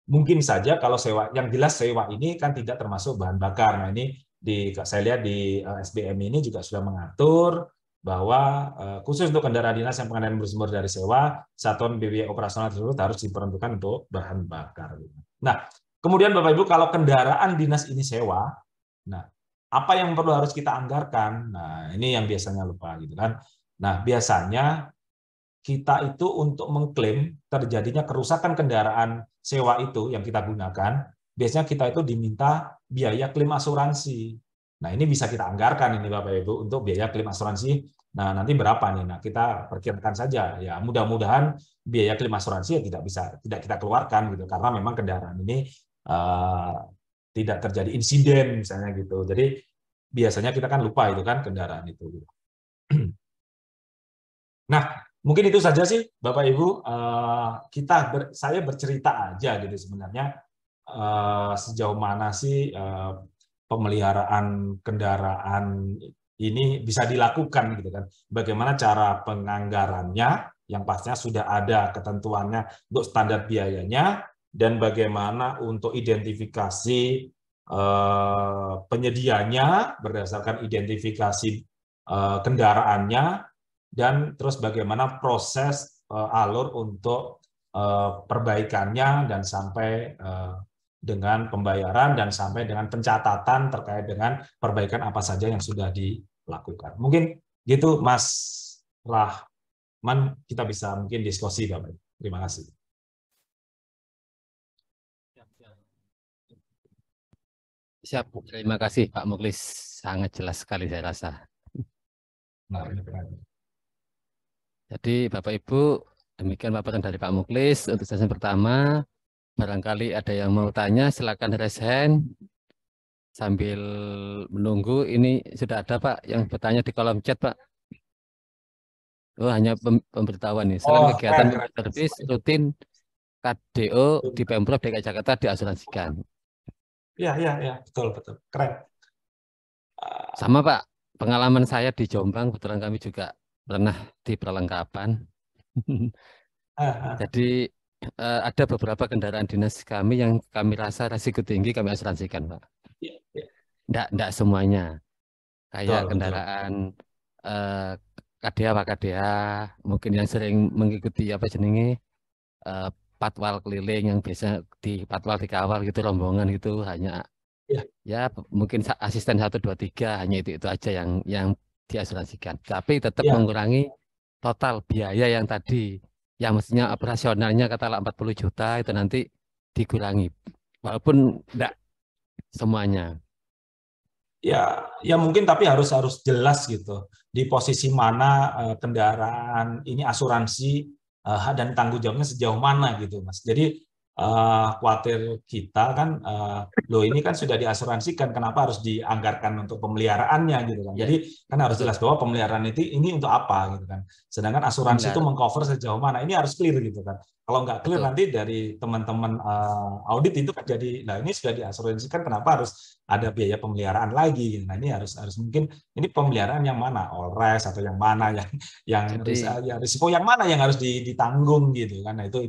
[SPEAKER 2] mungkin saja kalau sewa, yang jelas sewa ini kan tidak termasuk bahan bakar. Nah, ini saya lihat di SBM ini juga sudah mengatur bahwa khusus untuk kendaraan dinas yang pengendalian bersumber dari sewa, satuan biaya operasional tersebut harus diperuntukkan untuk bahan bakar. Nah, kemudian Bapak Ibu, kalau kendaraan dinas ini sewa, nah apa yang perlu harus kita anggarkan? Nah, ini yang biasanya lupa gitu kan. Nah, biasanya kita itu untuk mengklaim terjadinya kerusakan kendaraan sewa itu yang kita gunakan, biasanya kita itu diminta biaya klaim asuransi. Nah, ini bisa kita anggarkan ini Bapak Ibu untuk biaya klaim asuransi. Nah, nanti berapa nih? Nah, kita perkirakan saja. Ya, mudah-mudahan biaya klaim asuransi ya tidak kita keluarkan gitu karena memang kendaraan ini tidak terjadi insiden misalnya gitu. Jadi biasanya kita kan lupa itu kan kendaraan itu. Nah, mungkin itu saja sih Bapak Ibu. Saya bercerita aja gitu sebenarnya sejauh mana sih pemeliharaan kendaraan ini bisa dilakukan gitu kan. Bagaimana cara penganggarannya yang pastinya sudah ada ketentuannya untuk standar biayanya dan bagaimana untuk identifikasi penyedianya berdasarkan identifikasi kendaraannya dan terus bagaimana proses alur untuk perbaikannya dan sampai dengan pembayaran dan sampai dengan pencatatan terkait dengan perbaikan apa saja yang sudah dilakukan. Mungkin gitu Mas Rahman, kita bisa mungkin diskusi Bapak. Terima kasih.
[SPEAKER 1] Siap, terima kasih Pak Muklis. Sangat jelas sekali saya rasa.
[SPEAKER 2] Nah, ini keren.
[SPEAKER 1] Jadi Bapak Ibu, demikian paparan dari Pak Muklis untuk sesi pertama. Barangkali ada yang mau tanya, silakan raise hand. Sambil menunggu, ini sudah ada Pak yang bertanya di kolom chat Pak. Oh, hanya pemberitahuan nih. Selain kegiatan servis rutin KDO di Pemprov DKI Jakarta diasuransikan.
[SPEAKER 2] Iya, betul. Keren.
[SPEAKER 1] Sama Pak, pengalaman saya di Jombang, kebetulan kami juga pernah di perlengkapan. Jadi ada beberapa kendaraan dinas kami yang kami rasa resiko tinggi kami asuransikan Pak. Enggak semuanya. Kayak kendaraan KDA Pak KDA, mungkin yang sering mengikuti apa jenenge patwal keliling yang biasa di patwal dikawal gitu rombongan gitu hanya ya mungkin asisten 1 2 3 hanya itu aja yang diasuransikan. Tapi tetap mengurangi total biaya yang tadi yang mestinya operasionalnya katakanlah 40 juta itu nanti dikurangi. Walaupun enggak semuanya.
[SPEAKER 2] Ya mungkin tapi harus jelas gitu di posisi mana kendaraan ini asuransi dan tanggung jawabnya sejauh mana gitu Mas. Jadi khawatir kita kan loh ini kan sudah diasuransikan kenapa harus dianggarkan untuk pemeliharaannya gitu kan. Jadi kan harus jelas bahwa pemeliharaan itu ini untuk apa gitu kan. Sedangkan asuransi itu mengcover sejauh mana ini harus clear gitu kan. Kalau nggak clear nanti dari teman-teman audit itu kan jadi nah ini sudah diasuransikan kenapa harus ada biaya pemeliharaan lagi. Nah ini harus mungkin ini pemeliharaan yang mana, all-res atau yang mana yang risiko yang mana yang harus ditanggung gitu kan. Nah itu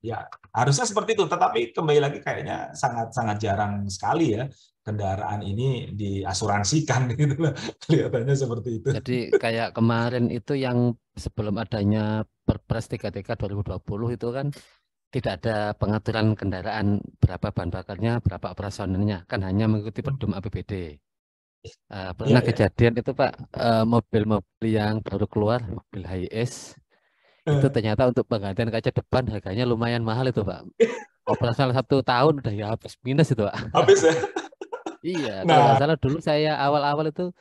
[SPEAKER 2] ya harusnya seperti itu. Tetapi kembali lagi kayaknya sangat jarang sekali ya kendaraan ini diasuransikan gitu lah. Kelihatannya seperti itu.
[SPEAKER 1] Jadi kayak kemarin itu yang sebelum adanya Perpres 33 2020 itu kan tidak ada pengaturan kendaraan berapa bahan bakarnya, berapa operasionalnya, kan hanya mengikuti pedoman APBD. Pernah kejadian itu Pak, mobil-mobil yang baru keluar, mobil HiAce, itu ternyata untuk penggantian kaca depan harganya lumayan mahal itu Pak. Operasional 1 tahun udah ya habis minus itu Pak.
[SPEAKER 2] Habis ya?
[SPEAKER 1] Iya, kalau nggak salah dulu saya awal-awal itu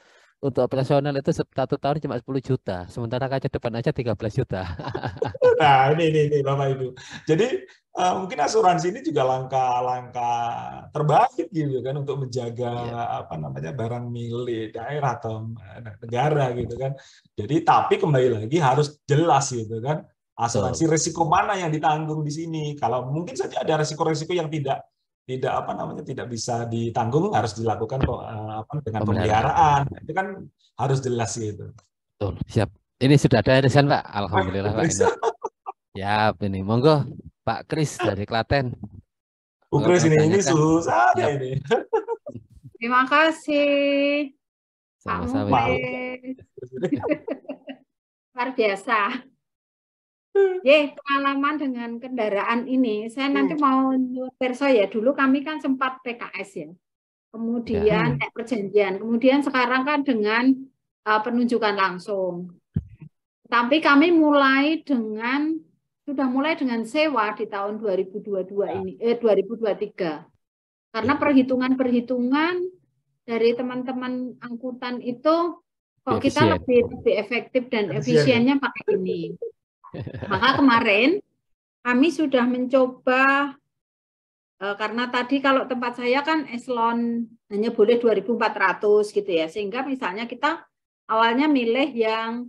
[SPEAKER 1] untuk operasional itu 1 tahun cuma 10 juta, sementara kaca depan aja 13 juta.
[SPEAKER 2] Nah, ini Bapak Ibu. Jadi mungkin asuransi ini juga langkah terbaik gitu kan untuk menjaga apa namanya barang milik daerah atau negara gitu kan. Jadi tapi kembali lagi harus jelas gitu kan. Asuransi risiko mana yang ditanggung di sini. Kalau mungkin saja ada risiko-risiko yang tidak tidak bisa ditanggung, harus dilakukan kok dengan
[SPEAKER 1] Pemeliharaan.
[SPEAKER 2] pemeliharaan. Itu kan harus jelas gitu.
[SPEAKER 1] Betul, siap. Ini sudah ada desain, Pak. Alhamdulillah, Pak. Ini. Siap ini. Monggo, Pak Kris dari Klaten. Monggo
[SPEAKER 2] Chris,
[SPEAKER 1] mau
[SPEAKER 2] ini
[SPEAKER 1] tanyakan.
[SPEAKER 2] suhu saya
[SPEAKER 1] Siap.
[SPEAKER 2] ini.
[SPEAKER 3] Terima kasih, Pak
[SPEAKER 1] Sama-sama, Ibu.
[SPEAKER 3] Muklis. Luar biasa. Pengalaman dengan kendaraan ini, saya nanti mau perso ya. Dulu kami kan sempat PKS ya. Kemudian perjanjian. Kemudian sekarang kan dengan penunjukan langsung. Tapi kami sudah mulai dengan sewa di tahun 2022 ini, 2023. Karena perhitungan-perhitungan dari teman-teman angkutan itu kok kita lebih efektif dan efisiennya pakai ini. Maka kemarin kami sudah mencoba, karena tadi kalau tempat saya kan eselon hanya boleh 2.400 gitu ya, sehingga misalnya kita awalnya milih yang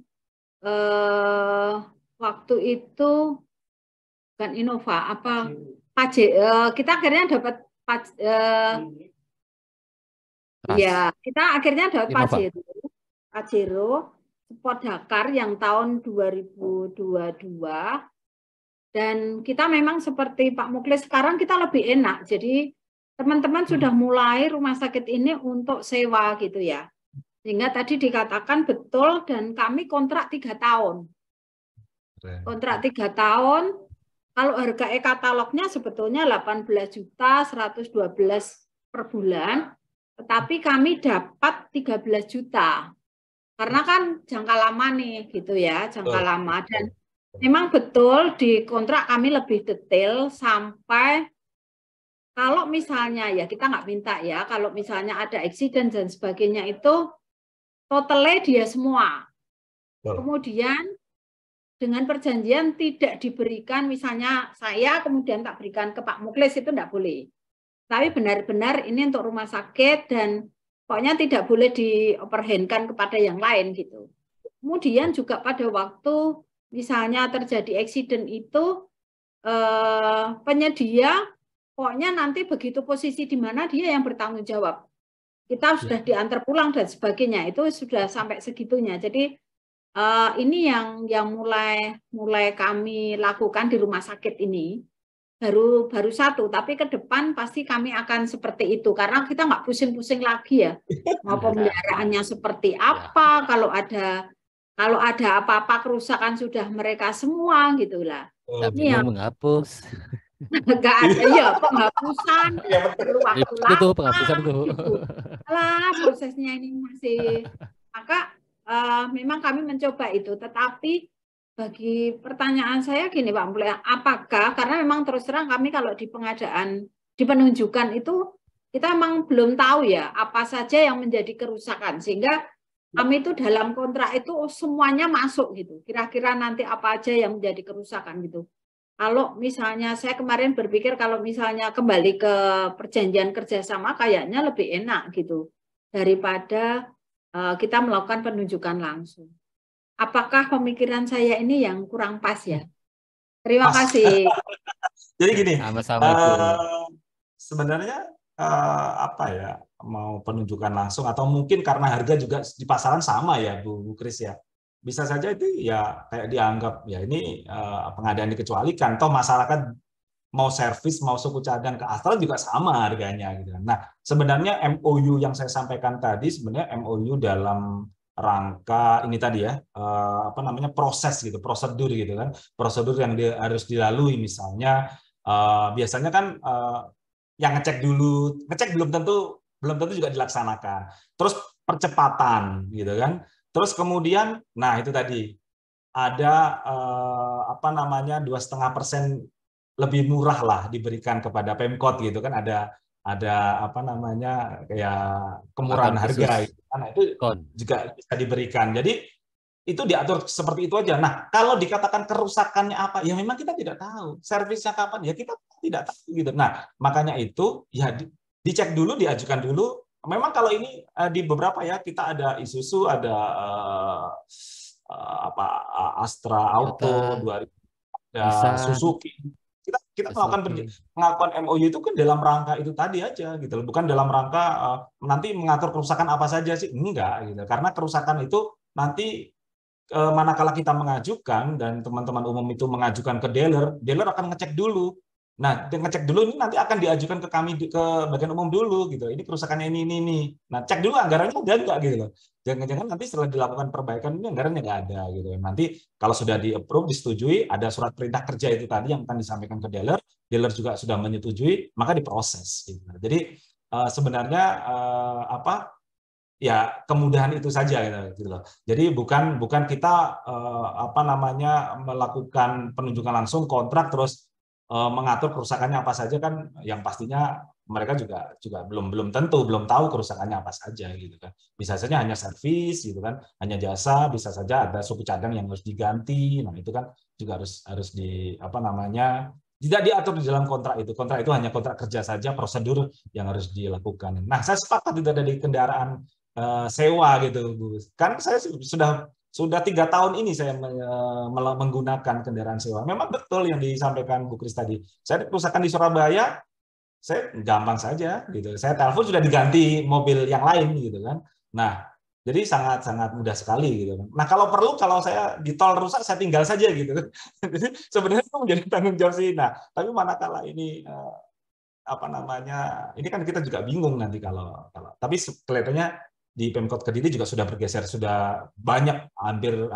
[SPEAKER 3] waktu itu kan Innova apa kita akhirnya dapat ya kita akhirnya dapat Pajero Sport Dakar yang tahun 2022, dan kita memang seperti Pak Muklis sekarang kita lebih enak, jadi teman-teman sudah mulai rumah sakit ini untuk sewa gitu ya, sehingga tadi dikatakan betul, dan kami kontrak 3 tahun. Kontrak 3 tahun, kalau harga e-katalognya sebetulnya 18.112 per bulan, tetapi kami dapat 13 juta. Karena kan jangka lama nih gitu ya, jangka lama, dan memang betul di kontrak kami lebih detail sampai kalau misalnya ya kita nggak minta ya, kalau misalnya ada accident dan sebagainya itu totalnya dia semua. Kemudian dengan perjanjian tidak diberikan, misalnya saya kemudian tak berikan ke Pak Muklis, itu enggak boleh. Tapi benar-benar ini untuk rumah sakit dan pokoknya tidak boleh dioverhandkan kepada yang lain gitu. Kemudian juga pada waktu misalnya terjadi accident itu penyedia pokoknya nanti begitu posisi di mana dia yang bertanggung jawab. Kita sudah diantar pulang dan sebagainya, itu sudah sampai segitunya. Jadi ini yang mulai kami lakukan di rumah sakit ini. Baru satu, tapi ke depan pasti kami akan seperti itu, karena kita nggak pusing-pusing lagi ya, mau pemeliharaannya seperti apa, kalau ada apa-apa kerusakan sudah mereka semua gitulah.
[SPEAKER 1] Ini yang menghapus.
[SPEAKER 3] Nggak ada ya penghapusan, perlu waktu lama.
[SPEAKER 1] Itu penghapusan tuh.
[SPEAKER 3] Alah, prosesnya ini masih, maka memang kami mencoba itu, tetapi bagi pertanyaan saya gini Pak Muklis, apakah karena memang terus terang kami kalau di pengadaan, di penunjukan itu kita memang belum tahu ya apa saja yang menjadi kerusakan, sehingga kami itu dalam kontrak itu semuanya masuk gitu, kira-kira nanti apa aja yang menjadi kerusakan gitu. Kalau misalnya saya kemarin berpikir kalau misalnya kembali ke perjanjian kerjasama kayaknya lebih enak gitu daripada kita melakukan penunjukan langsung. Apakah pemikiran saya ini yang kurang pas ya? Terima kasih.
[SPEAKER 2] Jadi gini,
[SPEAKER 4] sebenarnya apa ya, mau penunjukan langsung atau mungkin karena harga juga di pasaran sama ya Bu Kris ya. Bisa saja itu ya kayak dianggap ya ini pengadaan dikecualikan, toh masyarakat mau servis mau suku cadang ke Astra juga sama harganya gitu. Nah, sebenarnya MOU yang saya sampaikan tadi sebenarnya MOU dalam rangka ini tadi ya, apa namanya, proses gitu, prosedur gitu kan, prosedur yang harus dilalui. Misalnya biasanya kan yang ngecek belum tentu juga dilaksanakan, terus percepatan gitu kan, terus kemudian nah itu tadi ada apa namanya 2,5% lebih murah lah diberikan kepada Pemkot gitu kan, ada apa namanya kayak kemurahan harga gitu kan, itu juga bisa diberikan. Jadi itu diatur seperti itu aja. Nah, kalau dikatakan kerusakannya apa, ya memang kita tidak tahu. Servisnya kapan, ya kita tidak tahu gitu. Nah, makanya itu ya dicek dulu, diajukan dulu. Memang kalau ini di beberapa ya kita ada Isuzu, ada apa Astra Auto, ada Suzuki. Kita Kita melakukan MOU itu kan dalam rangka itu tadi aja gitu loh, bukan dalam rangka nanti mengatur kerusakan apa saja sih, enggak gitu. Karena kerusakan itu nanti manakala kita mengajukan dan teman-teman umum itu mengajukan ke dealer akan ngecek dulu. Nah, ngecek dulu ini nanti akan diajukan ke kami ke bagian umum dulu gitu. Ini kerusakannya ini. Nah, cek dulu anggarannya ada enggak gitu loh. Jangan-jangan nanti setelah dilakukan perbaikan ini anggarannya nggak ada gitu. Nanti kalau sudah di-approve, disetujui, ada surat perintah kerja itu tadi yang akan disampaikan ke dealer juga sudah menyetujui, maka diproses gitu. Jadi sebenarnya ya kemudahan itu saja gitu loh. Jadi bukan kita melakukan penunjukan langsung kontrak terus mengatur kerusakannya apa saja kan, yang pastinya mereka juga belum tentu belum tahu kerusakannya apa saja gitu kan. Bisa saja hanya servis gitu kan, hanya jasa, bisa saja ada suku cadang yang harus diganti. Nah, itu kan juga harus di tidak diatur di dalam kontrak itu. Kontrak itu hanya kontrak kerja saja, prosedur yang harus dilakukan. Nah, saya sepakat itu dari kendaraan sewa gitu, Bu. Kan saya sudah 3 tahun ini saya menggunakan kendaraan sewa. Memang betul yang disampaikan Bu Kris tadi. Saya kerusakan di Surabaya, saya gampang saja gitu. Saya telepon sudah diganti mobil yang lain gitu kan. Nah, jadi sangat mudah sekali gitu. Nah, kalau saya di tol rusak saya tinggal saja gitu. Jadi sebenarnya itu menjadi tanggung jawab sih. Nah, tapi manakala ini ini kan kita juga bingung nanti kalau tapi kelihatannya di Pemkot Kediri juga sudah bergeser, sudah banyak, hampir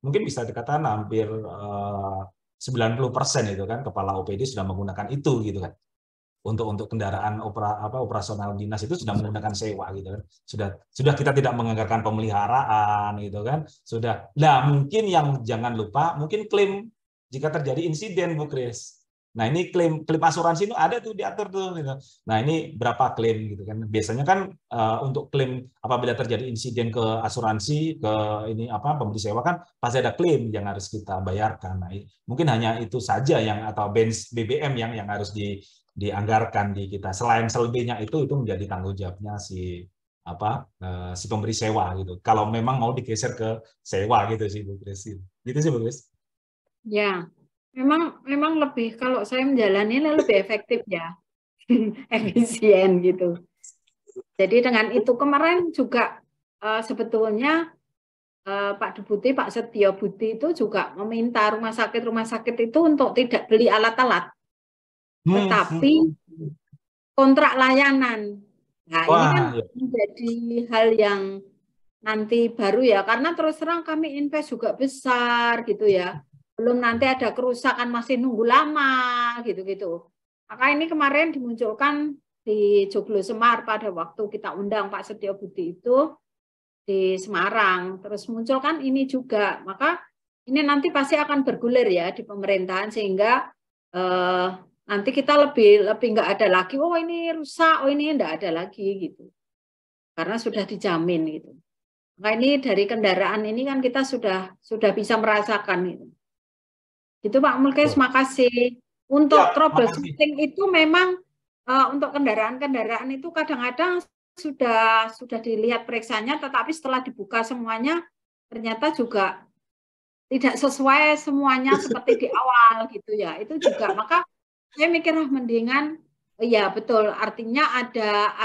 [SPEAKER 4] mungkin bisa dikatakan hampir 90% itu kan kepala OPD sudah menggunakan itu gitu kan. Untuk kendaraan operasional dinas itu sudah menggunakan sewa gitu kan. Sudah kita tidak menganggarkan pemeliharaan gitu kan. Sudah. Nah, mungkin yang jangan lupa mungkin klaim jika terjadi insiden, Bu Kris. Nah, ini klaim asuransi itu ada tuh diatur tuh gitu. Nah, ini berapa klaim gitu kan. Biasanya kan untuk klaim apabila terjadi insiden ke asuransi ke pemberi sewa kan pasti ada klaim yang harus kita bayarkan. Nah, mungkin hanya itu saja atau BBM yang harus dianggarkan di kita. Selain selebihnya itu menjadi tanggung jawabnya si pemberi sewa gitu. Kalau memang mau digeser ke sewa gitu sih, Bu Kris. Gitu sih, Bu Kris.
[SPEAKER 3] Ya. Memang lebih, kalau saya menjalani lebih efektif ya, efisien gitu. Jadi dengan itu kemarin juga sebetulnya Pak Deputi, Pak Setio Budi itu juga meminta rumah sakit itu untuk tidak beli alat-alat, tetapi kontrak layanan. Nah, ini kan menjadi hal yang nanti baru ya, karena terus terang kami invest juga besar gitu ya. Belum nanti ada kerusakan masih nunggu lama gitu-gitu. Maka ini kemarin dimunculkan di Joglo Semar pada waktu kita undang Pak Setio Budi itu di Semarang. Terus munculkan ini juga. Maka ini nanti pasti akan bergulir ya di pemerintahan sehingga nanti kita lebih nggak ada lagi, oh ini rusak, oh ini enggak ada lagi gitu. Karena sudah dijamin gitu. Maka ini dari kendaraan ini kan kita sudah bisa merasakan itu. Itu Pak Mulkes, makasih. Untuk troubleshooting itu memang untuk kendaraan-kendaraan itu kadang-kadang sudah dilihat periksanya, tetapi setelah dibuka semuanya ternyata juga tidak sesuai semuanya seperti di awal gitu ya. Itu juga, maka saya mikir mendingan ya betul, artinya ada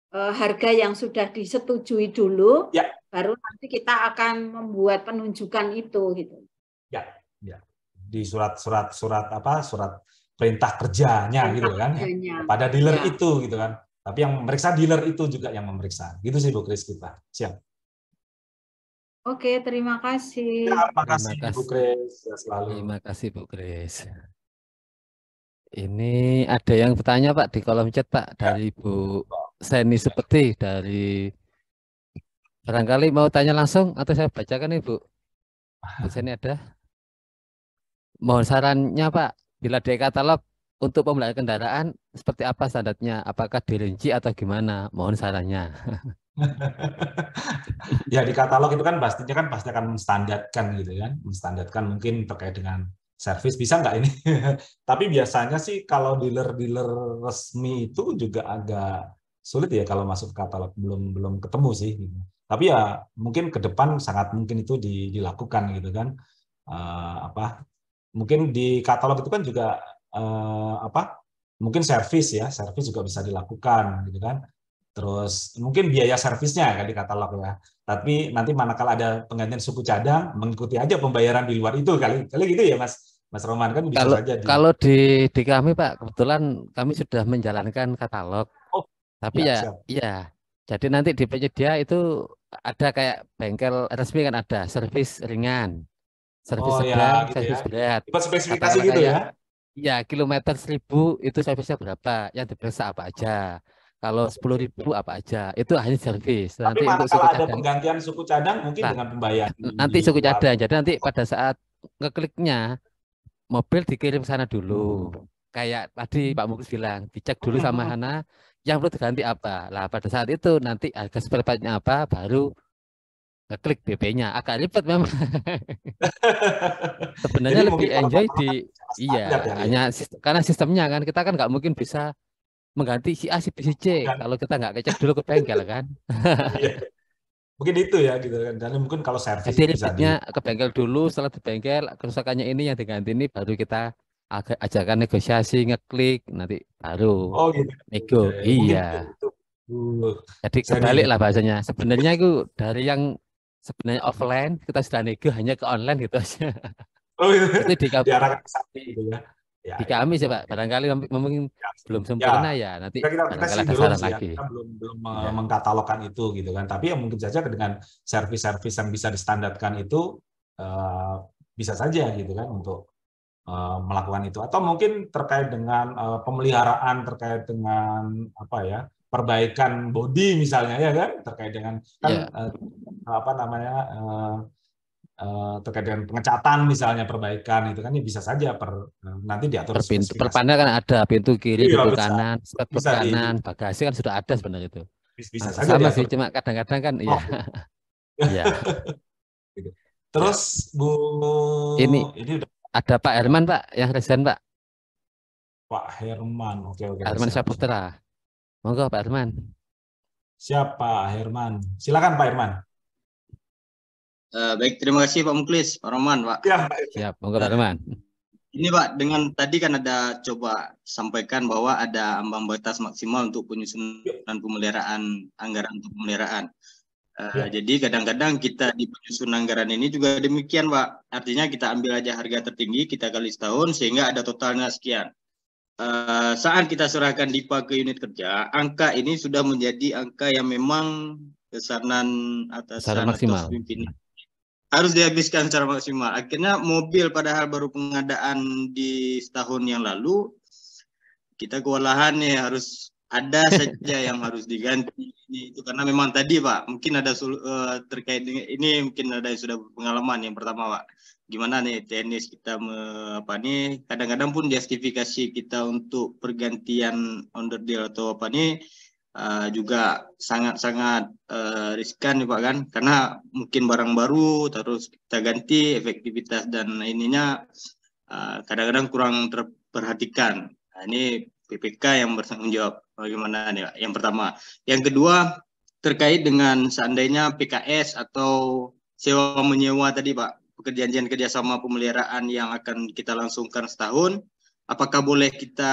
[SPEAKER 3] harga yang sudah disetujui dulu, ya. Baru nanti kita akan membuat penunjukan itu gitu.
[SPEAKER 4] Ya. Di surat perintah kerjanya gitu kan ya. Pada dealer itu gitu kan. Tapi yang memeriksa dealer itu juga yang memeriksa. Gitu sih Bu Kris kita. Siap.
[SPEAKER 3] Oke, terima kasih.
[SPEAKER 4] Ya, terima kasih Bu Kris. Ya, selalu.
[SPEAKER 1] Terima kasih Bu Kris. Ini ada yang bertanya Pak di kolom chat Pak dari Bu Seni Seperti dari barangkali mau tanya langsung atau saya bacakan Ibu. Bu Seni ada? Mohon sarannya Pak, bila di katalog untuk pembelian kendaraan seperti apa standarnya? Apakah dirinci atau gimana? Mohon sarannya.
[SPEAKER 4] Ya di katalog itu kan pastinya pasti akan menstandarkan gitu kan, menstandarkan mungkin terkait dengan servis bisa nggak ini? Tapi biasanya sih kalau dealer resmi itu juga agak sulit ya kalau masuk ke katalog, belum ketemu sih. Gitu. Tapi ya mungkin ke depan sangat mungkin itu dilakukan gitu kan. mungkin di katalog itu kan juga mungkin servis juga bisa dilakukan gitu kan. Terus mungkin biaya servisnya kan di katalog ya. Tapi nanti manakala ada penggantian suku cadang, mengikuti aja pembayaran di luar itu kali gitu ya Mas Roman, kan bisa saja
[SPEAKER 1] Kalau di kami Pak, kebetulan kami sudah menjalankan katalog.
[SPEAKER 4] Oh,
[SPEAKER 1] tapi
[SPEAKER 4] siap.
[SPEAKER 1] ya jadi nanti di penyedia itu ada kayak bengkel resmi kan, ada servis ringan, servis sedang,
[SPEAKER 4] gitu
[SPEAKER 1] servis
[SPEAKER 4] ya.
[SPEAKER 1] berat.
[SPEAKER 4] Ikut spesifikasi
[SPEAKER 1] Katakanlah
[SPEAKER 4] gitu
[SPEAKER 1] kayak,
[SPEAKER 4] ya.
[SPEAKER 1] ya kilometer 1000 itu servisnya berapa, yang diperiksa apa aja. Kalau 10.000 apa aja, itu hanya servis.
[SPEAKER 4] Tapi
[SPEAKER 1] Nanti untuk suku
[SPEAKER 4] manakala ada
[SPEAKER 1] cadang,
[SPEAKER 4] penggantian suku cadang mungkin
[SPEAKER 1] nah,
[SPEAKER 4] dengan pembayaran
[SPEAKER 1] nanti
[SPEAKER 4] di
[SPEAKER 1] suku
[SPEAKER 4] luar.
[SPEAKER 1] cadang. Jadi nanti pada saat ngekliknya, mobil dikirim sana dulu. Kayak tadi Pak Muklis bilang, dicek dulu sama Hana, yang perlu diganti apa. Lah pada saat itu nanti harga spare part-nya apa, baru ngeklik BP-nya. Agak ribet memang. Sebenarnya
[SPEAKER 4] Jadi
[SPEAKER 1] lebih
[SPEAKER 4] mungkin kalau
[SPEAKER 1] enjoy
[SPEAKER 4] katalog
[SPEAKER 1] di,
[SPEAKER 4] kan
[SPEAKER 1] iya,
[SPEAKER 4] standar ya.
[SPEAKER 1] hanya karena sistemnya kan, kita kan nggak mungkin bisa mengganti si A, si B, si C
[SPEAKER 4] Kan?
[SPEAKER 1] kalau kita nggak ngecek dulu ke bengkel kan.
[SPEAKER 4] Iya. Mungkin itu ya gitu kan. Dan mungkin kalau servis
[SPEAKER 1] Jadi
[SPEAKER 4] bisa di
[SPEAKER 1] ribetnya ke bengkel dulu, setelah di bengkel kerusakannya ini yang diganti ini, baru kita ajarkan negosiasi, ngeklik, nanti baru
[SPEAKER 4] gitu.
[SPEAKER 1] nego.
[SPEAKER 4] Ya, mungkin
[SPEAKER 1] Iya.
[SPEAKER 4] itu.
[SPEAKER 1] Jadi
[SPEAKER 4] Saya
[SPEAKER 1] kebalik
[SPEAKER 4] nih.
[SPEAKER 1] lah bahasanya. Sebenarnya itu dari yang sebenarnya offline kita sudah nego hanya ke online gitu aja.
[SPEAKER 4] Gitu.
[SPEAKER 1] Itu
[SPEAKER 4] Diarahkan ke sana gitu ya.
[SPEAKER 1] di kami sih Pak.
[SPEAKER 4] Oke.
[SPEAKER 1] Barangkali mungkin belum
[SPEAKER 4] Ya,
[SPEAKER 1] sempurna ya. Nanti
[SPEAKER 4] kita
[SPEAKER 1] barangkali
[SPEAKER 4] sih
[SPEAKER 1] ada
[SPEAKER 4] belum
[SPEAKER 1] saran
[SPEAKER 4] sih ya,
[SPEAKER 1] lagi.
[SPEAKER 4] kita belum
[SPEAKER 1] Iya.
[SPEAKER 4] mengkatalogkan itu gitu kan. Tapi ya mungkin saja dengan servis-servis yang bisa distandarkan itu bisa saja gitu kan untuk melakukan itu. Atau mungkin terkait dengan pemeliharaan, terkait dengan apa ya, perbaikan bodi misalnya ya kan, terkait dengan kan terkait dengan pengecatan misalnya, perbaikan itu kan ya bisa saja nanti diatur
[SPEAKER 1] Per
[SPEAKER 4] spesifikasi.
[SPEAKER 1] panel kan ada pintu kiri,
[SPEAKER 4] Iya,
[SPEAKER 1] pintu kanan, spek
[SPEAKER 4] bisa
[SPEAKER 1] kanan, bagasi kan sudah ada sebenarnya itu.
[SPEAKER 4] bisa
[SPEAKER 1] Hampir
[SPEAKER 4] saja
[SPEAKER 1] sama sih,
[SPEAKER 4] diatur.
[SPEAKER 1] cuma kadang-kadang kan ya. Ya.
[SPEAKER 4] Terus Bu
[SPEAKER 1] Ini
[SPEAKER 4] udah
[SPEAKER 1] ada Pak Herman Pak yang resign Pak.
[SPEAKER 4] Pak Herman. Oke.
[SPEAKER 1] Herman
[SPEAKER 4] Siap.
[SPEAKER 1] Saputra. Monggo Pak Herman.
[SPEAKER 4] Siap Pak Herman. Silakan Pak Herman.
[SPEAKER 5] Baik, terima kasih Pak Muklis, Pak Roman, Pak.
[SPEAKER 4] Ya,
[SPEAKER 1] siap, monggo Pak Herman.
[SPEAKER 5] Ini Pak, dengan tadi kan ada coba sampaikan bahwa ada ambang batas maksimal untuk penyusunan pemeliharaan anggaran untuk pemeliharaan. Jadi kadang-kadang kita di penyusunan anggaran ini juga demikian Pak. Artinya kita ambil aja harga tertinggi, kita kali setahun sehingga ada totalnya sekian. Saat kita serahkan DIPA ke unit kerja, angka ini sudah menjadi angka yang memang pesanan atasan atau pimpinan harus dihabiskan secara maksimal. Akhirnya mobil padahal baru pengadaan di setahun yang lalu, kita kewalahan nih, harus ada saja yang harus diganti. Itu karena memang tadi Pak, mungkin ada terkait dengan ini, mungkin ada yang sudah pengalaman. Yang pertama Pak, gimana nih teknis kita kadang-kadang pun justifikasi kita untuk pergantian onderdil atau apa nih juga sangat-sangat riskan nih Pak kan, karena mungkin barang baru terus kita ganti, efektivitas dan ininya kadang-kadang kurang terperhatikan. Nah, ini PPK yang bertanggung jawab bagaimana nih Pak, yang pertama. Yang kedua terkait dengan seandainya PKS atau sewa menyewa tadi Pak, perjanjian kerjasama pemeliharaan yang akan kita langsungkan setahun, apakah boleh kita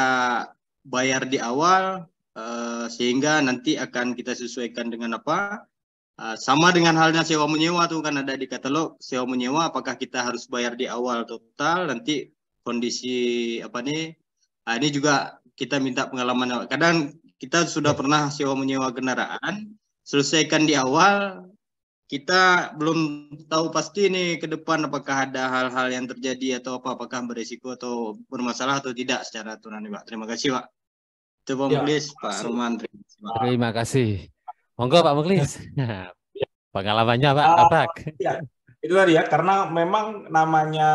[SPEAKER 5] bayar di awal sehingga nanti akan kita sesuaikan dengan apa? Sama dengan halnya sewa menyewa tuh kan ada di katalog sewa menyewa, apakah kita harus bayar di awal total, nanti kondisi apa nih? Ini juga kita minta pengalaman. Kadang kita sudah pernah sewa menyewa kendaraan, selesaikan di awal, kita belum tahu pasti nih ke depan apakah ada hal-hal yang terjadi atau apakah beresiko atau bermasalah atau tidak secara aturan Pak. Terima kasih Pak. Itu Pak Muklis, Pak Roman.
[SPEAKER 1] Terima kasih. Monggo Pak Muklis. Pengalamannya Pak, apa?
[SPEAKER 4] Ya, itu tadi ya, karena memang namanya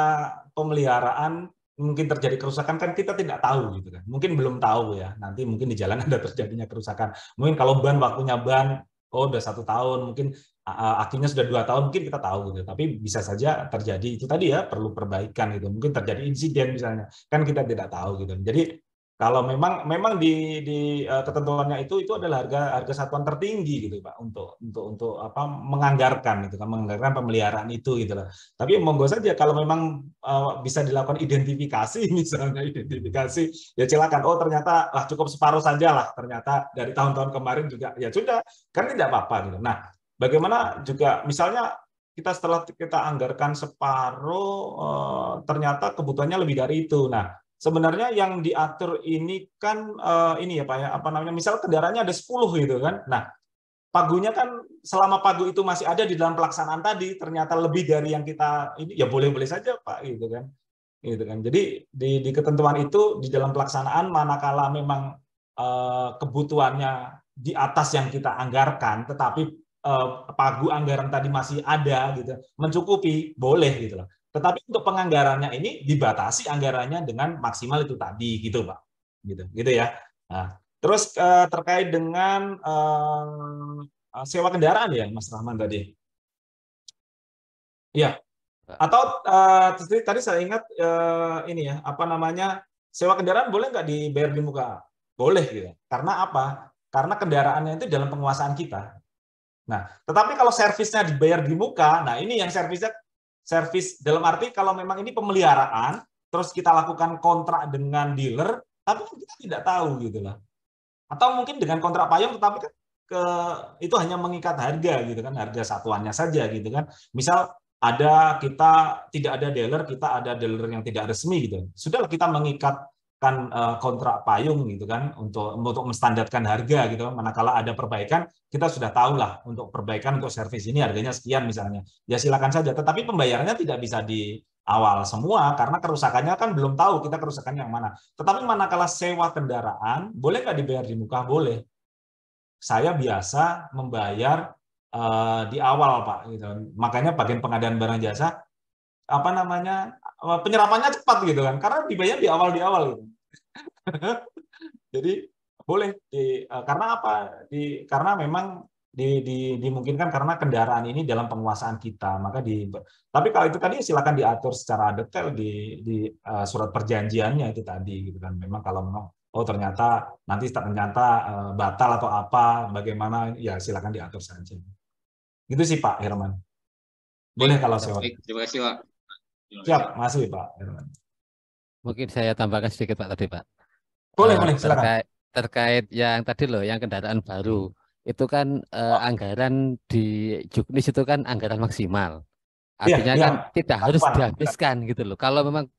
[SPEAKER 4] pemeliharaan mungkin terjadi kerusakan kan kita tidak tahu gitu kan. Mungkin belum tahu ya, nanti mungkin di jalan ada terjadinya kerusakan. Mungkin kalau waktunya ban, udah 1 tahun, mungkin akinya sudah 2 tahun, mungkin kita tahu gitu. Tapi bisa saja terjadi itu tadi ya, perlu perbaikan gitu. Mungkin terjadi insiden misalnya, kan kita tidak tahu gitu. Jadi Kalau memang di ketentuannya itu adalah harga satuan tertinggi gitu Pak untuk apa menganggarkan gitu kan, menganggarkan pemeliharaan itu gitu lah. Tapi monggo saja kalau memang bisa dilakukan identifikasi misalnya identifikasi ya silakan. Oh ternyata cukup separuh saja lah, ternyata dari tahun-tahun kemarin juga ya sudah kan tidak apa-apa gitu. Nah, bagaimana juga misalnya setelah kita anggarkan separuh ternyata kebutuhannya lebih dari itu. Nah, sebenarnya yang diatur ini kan ini ya Pak ya, apa namanya, misal kendaraannya ada 10 gitu kan. Nah, pagunya kan selama pagu itu masih ada di dalam pelaksanaan tadi, ternyata lebih dari yang kita ini ya boleh-boleh saja Pak gitu kan. Gitu kan. Jadi di ketentuan itu di dalam pelaksanaan manakala memang kebutuhannya di atas yang kita anggarkan, tetapi pagu anggaran tadi masih ada gitu, mencukupi, boleh gitu loh. Tetapi untuk penganggarannya ini dibatasi anggarannya dengan maksimal itu tadi gitu Pak. Gitu ya. Nah, terus terkait dengan sewa kendaraan ya Mas Rahman tadi. Iya. Atau tadi saya ingat ini ya, apa namanya, sewa kendaraan boleh nggak dibayar di muka? Boleh gitu. Karena apa? Karena kendaraannya itu dalam penguasaan kita. Nah, tetapi kalau servisnya dibayar di muka, nah ini yang servis dalam arti kalau memang ini pemeliharaan, terus kita lakukan kontrak dengan dealer, tapi kita tidak tahu gitu lah. Atau mungkin dengan kontrak payung, tetapi kan itu hanya mengikat harga gitu kan, harga satuannya saja gitu kan. Misal kita tidak ada dealer, kita ada dealer yang tidak resmi gitu. Sudahlah kita mengikat kontrak payung gitu kan untuk menstandarkan harga gitu. Manakala ada perbaikan kita sudah tahu lah untuk perbaikan untuk servis ini harganya sekian misalnya. Ya silakan saja. Tetapi pembayarannya tidak bisa di awal semua karena kerusakannya kan belum tahu kita kerusakan yang mana. Tetapi manakala sewa kendaraan boleh nggak dibayar di muka? Boleh. Saya biasa membayar di awal Pak gitu. Makanya bagian pengadaan barang jasa apa namanya penyerapannya cepat gitu kan karena dibayar di awal gitu. Jadi boleh karena apa? Karena memang dimungkinkan karena kendaraan ini dalam penguasaan kita, maka tapi kalau itu tadi silakan diatur secara detail di surat perjanjiannya itu tadi gitu kan. Memang kalau memang ternyata batal atau apa bagaimana ya silakan diatur saja. Gitu sih Pak Herman. Boleh kalau sewa.
[SPEAKER 5] Terima kasih Pak.
[SPEAKER 4] Siap, masih Pak Herman.
[SPEAKER 1] Mungkin saya tambahkan sedikit Pak tadi Pak.
[SPEAKER 4] Boleh, silakan.
[SPEAKER 1] Terkait yang tadi loh, yang kendaraan baru. Itu kan anggaran di Juknis itu kan anggaran maksimal. Artinya kan tidak harus dihabiskan gitu loh. Kalau memang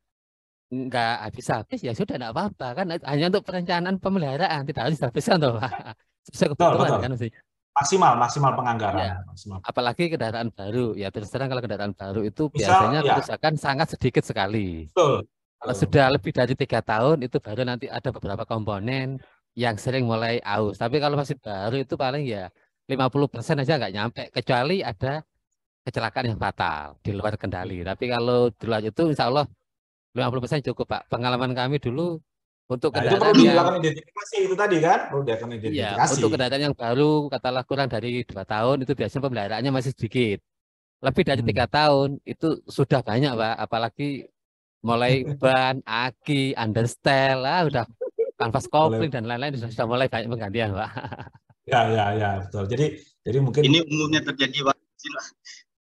[SPEAKER 1] nggak habis-habis ya sudah enggak apa-apa kan hanya untuk perencanaan pemeliharaan tidak harus dihabiskan toh Pak. Sesuai kebutuhan kan mestinya.
[SPEAKER 4] Maksimal penganggaran.
[SPEAKER 1] Ya.
[SPEAKER 4] Maksimal.
[SPEAKER 1] Apalagi kendaraan baru ya terus terang kalau kendaraan baru itu biasanya kerusakan sangat sedikit sekali.
[SPEAKER 4] Betul.
[SPEAKER 1] Kalau sudah lebih dari 3 tahun itu baru nanti ada beberapa komponen yang sering mulai aus. Tapi kalau masih baru itu paling ya 50% aja nggak nyampe kecuali ada kecelakaan yang fatal di luar kendali. Tapi kalau di luar itu insya Allah 50% cukup Pak. Pengalaman kami dulu untuk kendaraan
[SPEAKER 4] itu perlu dilakukan identifikasi itu tadi kan? Perlu dilakukan identifikasi.
[SPEAKER 1] Ya, untuk kendaraan yang baru katakanlah kurang dari 2 tahun itu biasanya pemeliharaannya masih sedikit. Lebih dari 3 tahun itu sudah banyak Pak. Apalagi mulai ban, aki, understel, udah kanvas kopling dan lain-lain sudah mulai banyak penggantian Pak.
[SPEAKER 4] Ya betul. Jadi mungkin
[SPEAKER 5] ini umumnya terjadi Pak.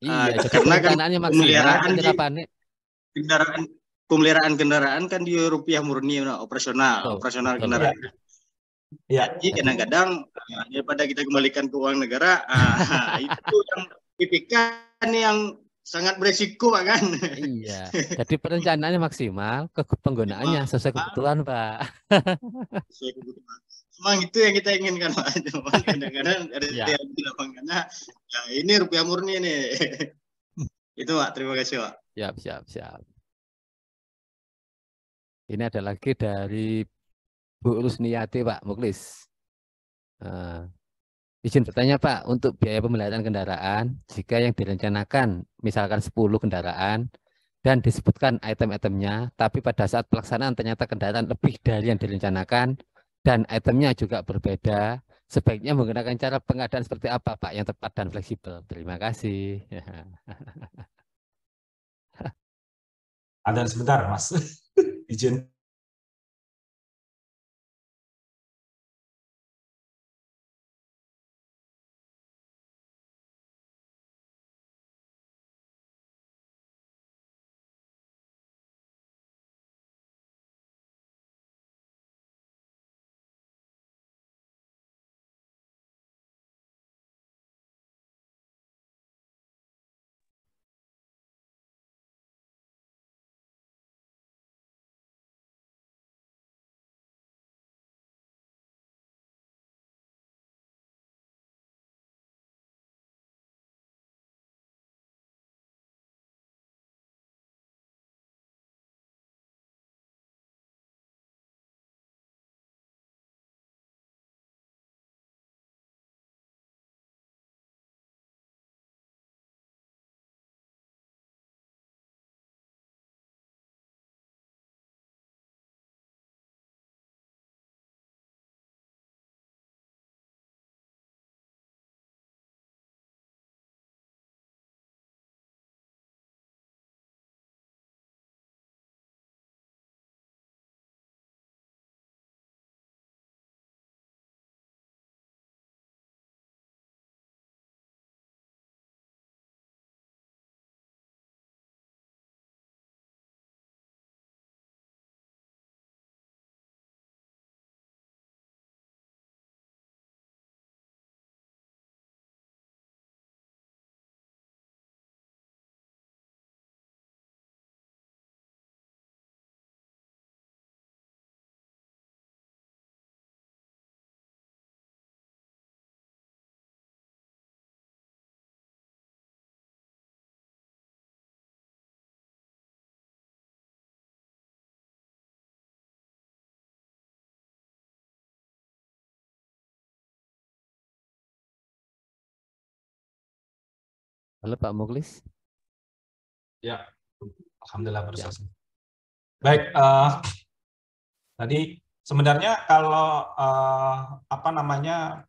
[SPEAKER 1] Iya,
[SPEAKER 5] karena kan pemeliharaan kendaraan kan di rupiah murni operasional kendaraan.
[SPEAKER 4] Ya.
[SPEAKER 5] Jadi kadang-kadang daripada kita kembalikan ke uang negara, itu yang PPK yang sangat beresiko Pak kan.
[SPEAKER 1] Iya. Jadi perencanaannya maksimal, penggunaannya sesuai kebutuhan Pak.
[SPEAKER 5] Sesuai kebutuhan. Memang itu yang kita inginkan Pak. Kadang-kadang ada yang di lapangannya, ya ini rupiah murni nih. Itu Pak, terima kasih Pak.
[SPEAKER 1] Siap. Ini ada lagi dari Bu Rusniyati Pak Muklis. Izin bertanya Pak, untuk biaya pemeliharaan kendaraan, jika yang direncanakan misalkan 10 kendaraan dan disebutkan item-itemnya, tapi pada saat pelaksanaan ternyata kendaraan lebih dari yang direncanakan dan itemnya juga berbeda, sebaiknya menggunakan cara pengadaan seperti apa Pak yang tepat dan fleksibel? Terima kasih.
[SPEAKER 4] Ada sebentar Mas, izin.
[SPEAKER 1] Halo Pak Muklis.
[SPEAKER 2] Ya, alhamdulillah
[SPEAKER 1] Ya.
[SPEAKER 2] berselesai. Baik, tadi sebenarnya kalau apa namanya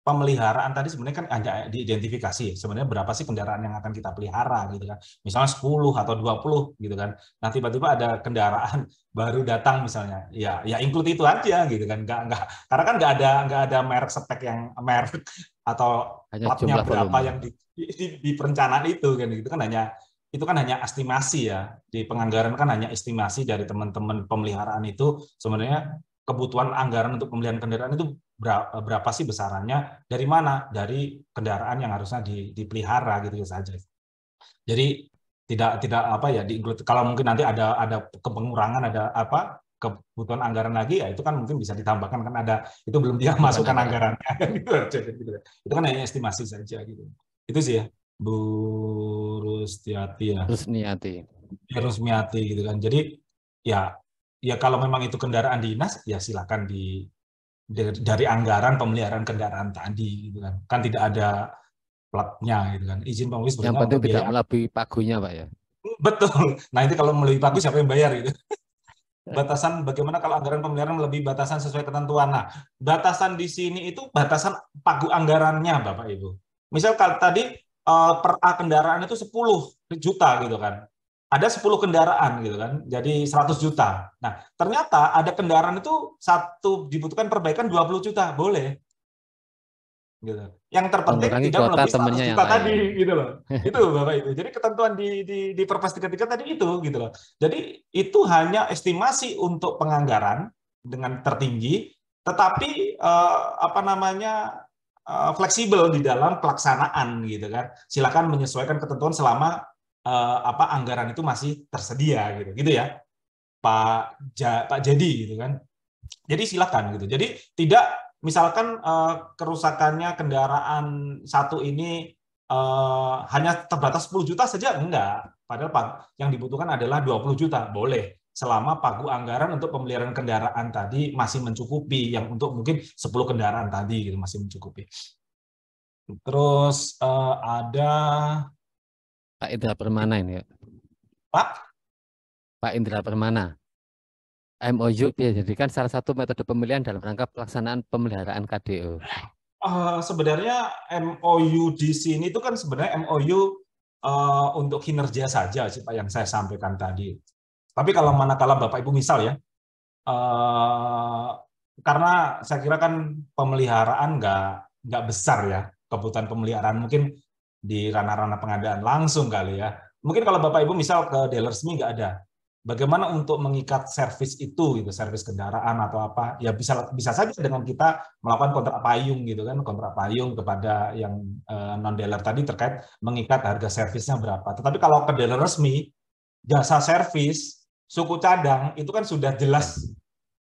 [SPEAKER 2] pemeliharaan tadi sebenarnya kan ada diidentifikasi sebenarnya berapa sih kendaraan yang akan kita pelihara gitu kan. Misalnya 10 atau 20 gitu kan. Nah, tiba-tiba ada kendaraan baru datang misalnya. Ya include itu aja gitu kan. Enggak karena kan enggak ada merek spek yang merek atau
[SPEAKER 1] Hanya
[SPEAKER 2] platnya
[SPEAKER 1] jumlah
[SPEAKER 2] berapa
[SPEAKER 1] volume.
[SPEAKER 2] yang di perencanaan itu kan itu kan hanya estimasi ya. Di penganggaran kan hanya estimasi dari teman-teman pemeliharaan itu sebenarnya kebutuhan anggaran untuk pembelian kendaraan itu berapa sih besarannya, dari mana? Dari kendaraan yang harusnya dipelihara gitu saja. Jadi tidak apa ya di-include. Kalau mungkin nanti ada pengurangan, ada apa kebutuhan anggaran lagi, ya itu kan mungkin bisa ditambahkan, kan ada itu belum dia masukkan anggarannya gitu aja gitu. Itu kan hanya estimasi saja gitu. Itu sih ya, Bu Rustiati ya. Rusmiati gitu kan. Jadi ya kalau memang itu kendaraan dinas ya silakan dari anggaran pemeliharaan kendaraan tadi gitu kan. Kan tidak ada platnya gitu kan. Izin penulis
[SPEAKER 1] Yang penting tidak melebihi pagunya, Pak ya.
[SPEAKER 2] Betul. Nah, itu kalau melebihi pagu siapa yang bayar gitu. Batasan bagaimana kalau anggaran pemeliharaan melebihi batasan sesuai ketentuan. Nah, batasan di sini itu batasan pagu anggarannya Bapak Ibu. Misal kalau tadi per A kendaraan itu 10 juta gitu kan. Ada 10 kendaraan gitu kan, jadi 100 juta. Nah, ternyata ada kendaraan itu satu dibutuhkan perbaikan 20 juta, boleh. Gitu. Yang terpenting
[SPEAKER 1] Mengurangi
[SPEAKER 2] tidak
[SPEAKER 1] kuota
[SPEAKER 2] melebihi 100 juta tadi, gitu loh. Itu Bapak Ibu. Jadi ketentuan di Perpres 33 tadi itu, gitu loh. Jadi itu hanya estimasi untuk penganggaran dengan tertinggi, tetapi apa namanya fleksibel di dalam pelaksanaan, gitu kan. Silakan menyesuaikan ketentuan selama apa anggaran itu masih tersedia gitu ya Pak Jadi gitu kan. Jadi silakan gitu. Jadi tidak misalkan kerusakannya kendaraan satu ini hanya terbatas 10 juta saja, enggak. Padahal yang dibutuhkan adalah 20 juta, boleh. Selama pagu anggaran untuk pemeliharaan kendaraan tadi masih mencukupi, yang untuk mungkin 10 kendaraan tadi gitu masih mencukupi. Terus ada
[SPEAKER 1] Pak Indra Permana ini ya. Pak Indra Permana. MOU dijadikan salah satu metode pemilihan dalam rangka pelaksanaan pemeliharaan KDO.
[SPEAKER 2] Sebenarnya MOU di sini itu kan sebenarnya MOU untuk kinerja saja sih Pak yang saya sampaikan tadi. Tapi kalau manakala Bapak Ibu misal ya, karena saya kira kan pemeliharaan nggak besar ya, kebutuhan pemeliharaan mungkin di ranah-ranah pengadaan langsung kali ya. Mungkin kalau Bapak Ibu misal ke dealer resmi nggak ada. Bagaimana untuk mengikat servis itu gitu, servis kendaraan atau apa? Ya bisa saja dengan kita melakukan kontrak payung gitu kan, kontrak payung kepada yang non dealer tadi terkait mengikat harga servisnya berapa. Tetapi kalau ke dealer resmi, jasa servis, suku cadang itu kan sudah jelas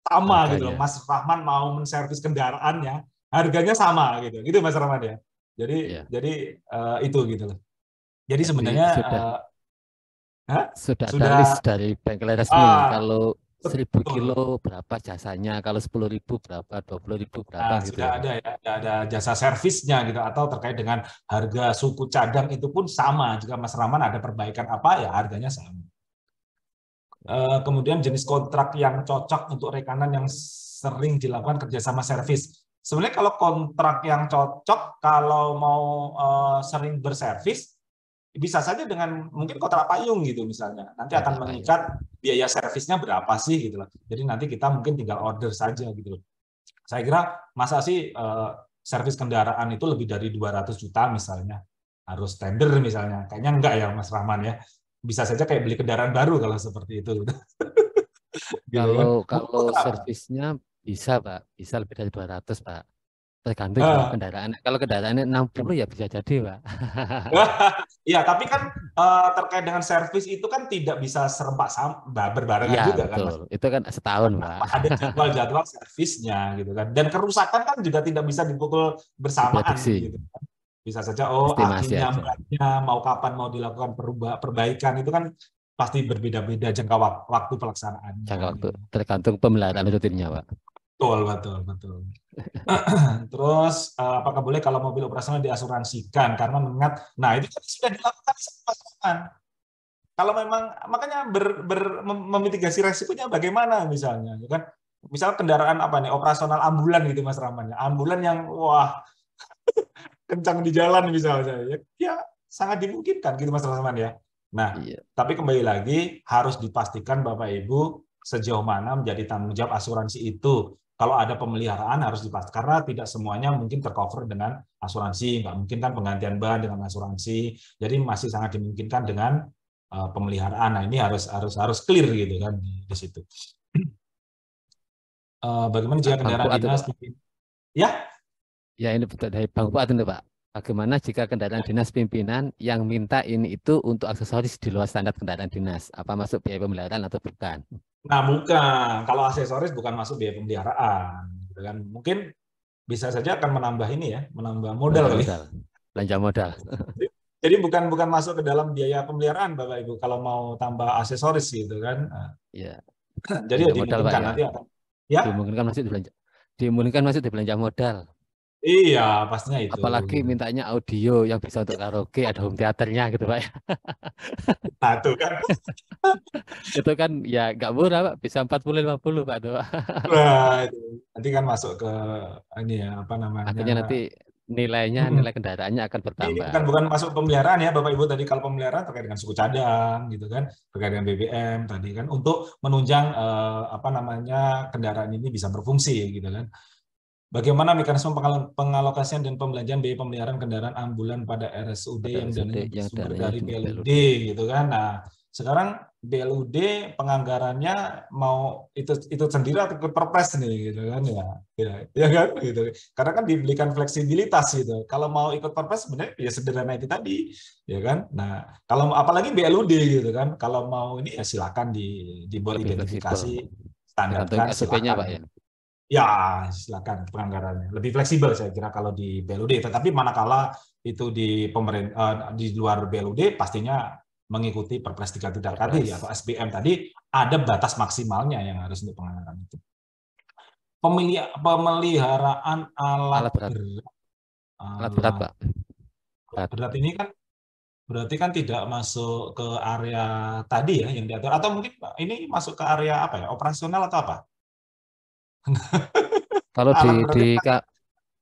[SPEAKER 2] sama gitu loh. Mas Rahman mau menservis kendaraannya, harganya sama gitu Mas Rahman ya. Jadi itu gitu loh. Jadi sebenarnya
[SPEAKER 1] sudah ada list dari bengkel resmi. Kalau 1.000 kilo berapa jasanya, kalau 10.000 berapa, 20.000 berapa gitu.
[SPEAKER 2] Sudah ada ya, ada jasa servisnya gitu, atau terkait dengan harga suku cadang itu pun sama. Jika Mas Rahman ada perbaikan apa ya harganya sama. Kemudian jenis kontrak yang cocok untuk rekanan yang sering dilakukan kerjasama servis. Sebenarnya kalau kontrak yang cocok, kalau mau sering berservis, bisa saja dengan mungkin kontrak payung gitu misalnya. Nanti akan mengikat biaya servisnya berapa sih gitu loh. Jadi nanti kita mungkin tinggal order saja gitu loh. Saya kira masa sih servis kendaraan itu lebih dari 200 juta misalnya harus tender misalnya. Kayaknya enggak ya Mas Rahman ya. Bisa saja kayak beli kendaraan baru kalau seperti itu.
[SPEAKER 1] Kalau servisnya bisa Pak, bisa lebih dari 200 Pak. Tergantung jumlah kendaraan. Kalau kendaraannya 60 ya bisa jadi, Pak.
[SPEAKER 2] Iya, tapi kan terkait dengan servis itu kan tidak bisa serempak berbarengan juga
[SPEAKER 1] betul.
[SPEAKER 2] kan, Mas.
[SPEAKER 1] Itu kan setahun, Pak.
[SPEAKER 2] Ada jadwal servisnya gitu kan. Dan kerusakan kan juga tidak bisa dipukul bersamaan gitu. Bisa saja akinya mau kapan mau dilakukan perbaikan itu kan pasti berbeda-beda jangka waktu pelaksanaan.
[SPEAKER 1] Jangka waktu tergantung pemeliharaan rutinnya, Pak.
[SPEAKER 2] Betul.
[SPEAKER 4] Terus apakah boleh kalau mobil operasional diasuransikan karena mengingat, nah itu kan sudah dilakukan di pasangan. Kalau memang makanya memitigasi resikonya bagaimana misalnya, kan? Misal kendaraan apa nih operasional ambulan gitu Mas Rahman, ambulan yang wah kencang di jalan misalnya, ya sangat dimungkinkan gitu Mas Rahman ya. Nah,
[SPEAKER 1] Iya.
[SPEAKER 4] tapi kembali lagi harus dipastikan Bapak Ibu sejauh mana menjadi tanggung jawab asuransi itu. Kalau ada pemeliharaan harus dipastikan karena tidak semuanya mungkin tercover dengan asuransi, nggak mungkin kan penggantian ban dengan asuransi. Jadi masih sangat dimungkinkan dengan pemeliharaan. Nah, ini harus clear gitu kan di situ. Bagaimana jika kendaraan dinas? Ya?
[SPEAKER 1] Ya, ini betul dari Bang Fuad itu, Pak. Bagaimana jika kendaraan dinas pimpinan yang minta ini itu untuk aksesoris di luar standar kendaraan dinas? Apa masuk biaya pemeliharaan atau bukan?
[SPEAKER 4] Nah, bukan. Kalau aksesoris bukan masuk biaya pemeliharaan. Gitu kan. Mungkin bisa saja akan menambah ini ya, menambah modal kali.
[SPEAKER 1] Belanja modal.
[SPEAKER 4] Jadi bukan masuk ke dalam biaya pemeliharaan Bapak Ibu kalau mau tambah aksesoris gitu kan.
[SPEAKER 1] Iya.
[SPEAKER 4] Jadi ya dimungkinkan nanti akan. Ya.
[SPEAKER 1] Dimungkinkan masuk di belanja modal.
[SPEAKER 4] Iya, pastinya itu.
[SPEAKER 1] Apalagi
[SPEAKER 4] gitu.
[SPEAKER 1] mintanya audio yang bisa untuk karaoke, ada home teaternya gitu Pak.
[SPEAKER 4] Nah, itu kan.
[SPEAKER 1] Itu kan ya nggak murah Pak, bisa 40-50 Pak.
[SPEAKER 4] Nah, itu. Nanti kan masuk ke ini ya, apa namanya.
[SPEAKER 1] Akhirnya nanti nilai kendaraannya akan bertambah.
[SPEAKER 4] Ini bukan masuk pemeliharaan ya Bapak Ibu, tadi kalau pemeliharaan terkait dengan suku cadang gitu kan, terkait dengan BBM tadi kan untuk menunjang apa namanya kendaraan ini bisa berfungsi gitu kan. Bagaimana mekanisme pengalokasian dan pembelanjaan biaya pemeliharaan kendaraan ambulan pada RSUD yang dananya bersumber dari BLUD gitu kan. Nah, sekarang BLUD penganggarannya mau itu sendiri atau ikut perpres nih gitu kan ya kan gitu. Karena kan diberikan fleksibilitas gitu. Kalau mau ikut perpres sebenarnya ya sederhana itu tadi ya kan. Nah, kalau apalagi BLUD gitu kan, kalau mau ini ya silakan dibuat identifikasi standar kan silakan.
[SPEAKER 1] Pak, ya.
[SPEAKER 4] Ya, silakan penganggarannya. Lebih fleksibel saya kira kalau di BLUD. Tetapi manakala itu di di luar BLUD, pastinya mengikuti Perpres 33 tadi atau SBM tadi, ada batas maksimalnya yang harus untuk penganggaran itu. Pemeliharaan alat berat.
[SPEAKER 1] Alat berat, Pak.
[SPEAKER 4] Alat berat ini kan berarti kan tidak masuk ke area tadi ya yang diatur. Atau mungkin ini masuk ke area apa ya? Operasional atau apa?
[SPEAKER 1] Kalau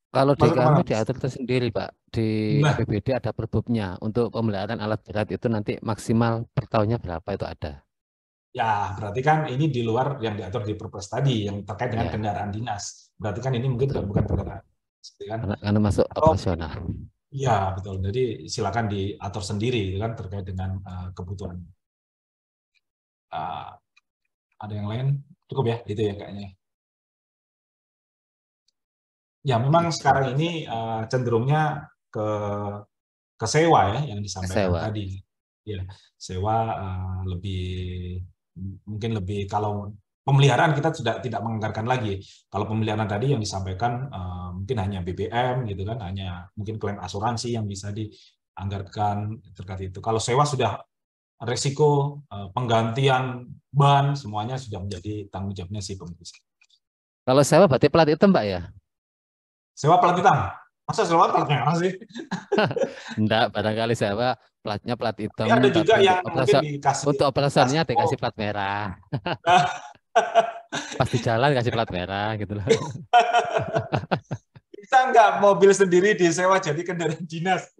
[SPEAKER 1] kalau di kami diatur tersendiri Pak, di APBD ada perbubnya untuk pemeliharaan alat berat itu nanti maksimal per tahunnya berapa itu ada.
[SPEAKER 4] Ya, berarti kan ini di luar yang diatur di Perpres tadi yang terkait dengan kendaraan dinas. Berarti kan ini mungkin bukan kendaraan. Kan?
[SPEAKER 1] Karena masuk operasional.
[SPEAKER 4] Iya, betul. Jadi silakan diatur sendiri kan terkait dengan kebutuhan. Ada yang lain? Cukup ya, itu ya kayaknya. Ya, memang sekarang ini cenderungnya ke sewa ya yang disampaikan tadi. Ya, sewa mungkin lebih kalau pemeliharaan kita sudah tidak menganggarkan lagi. Kalau pemeliharaan tadi yang disampaikan mungkin hanya BBM gitu kan, hanya mungkin klaim asuransi yang bisa dianggarkan terkait itu. Kalau sewa sudah resiko penggantian ban semuanya sudah menjadi tanggung jawabnya si pemilik.
[SPEAKER 1] Kalau sewa berarti plat hitam Pak ya?
[SPEAKER 4] Sewa plat hitam? Masa sewa plat merah sih?
[SPEAKER 1] Enggak, barangkali sewa platnya plat hitam.
[SPEAKER 4] Ya, ada juga yang mungkin dikasih
[SPEAKER 1] untuk operasionalnya dikasih plat merah. Pas di jalan kasih plat merah gitu loh.
[SPEAKER 4] Bisa nggak mobil sendiri disewa jadi kendaraan dinas?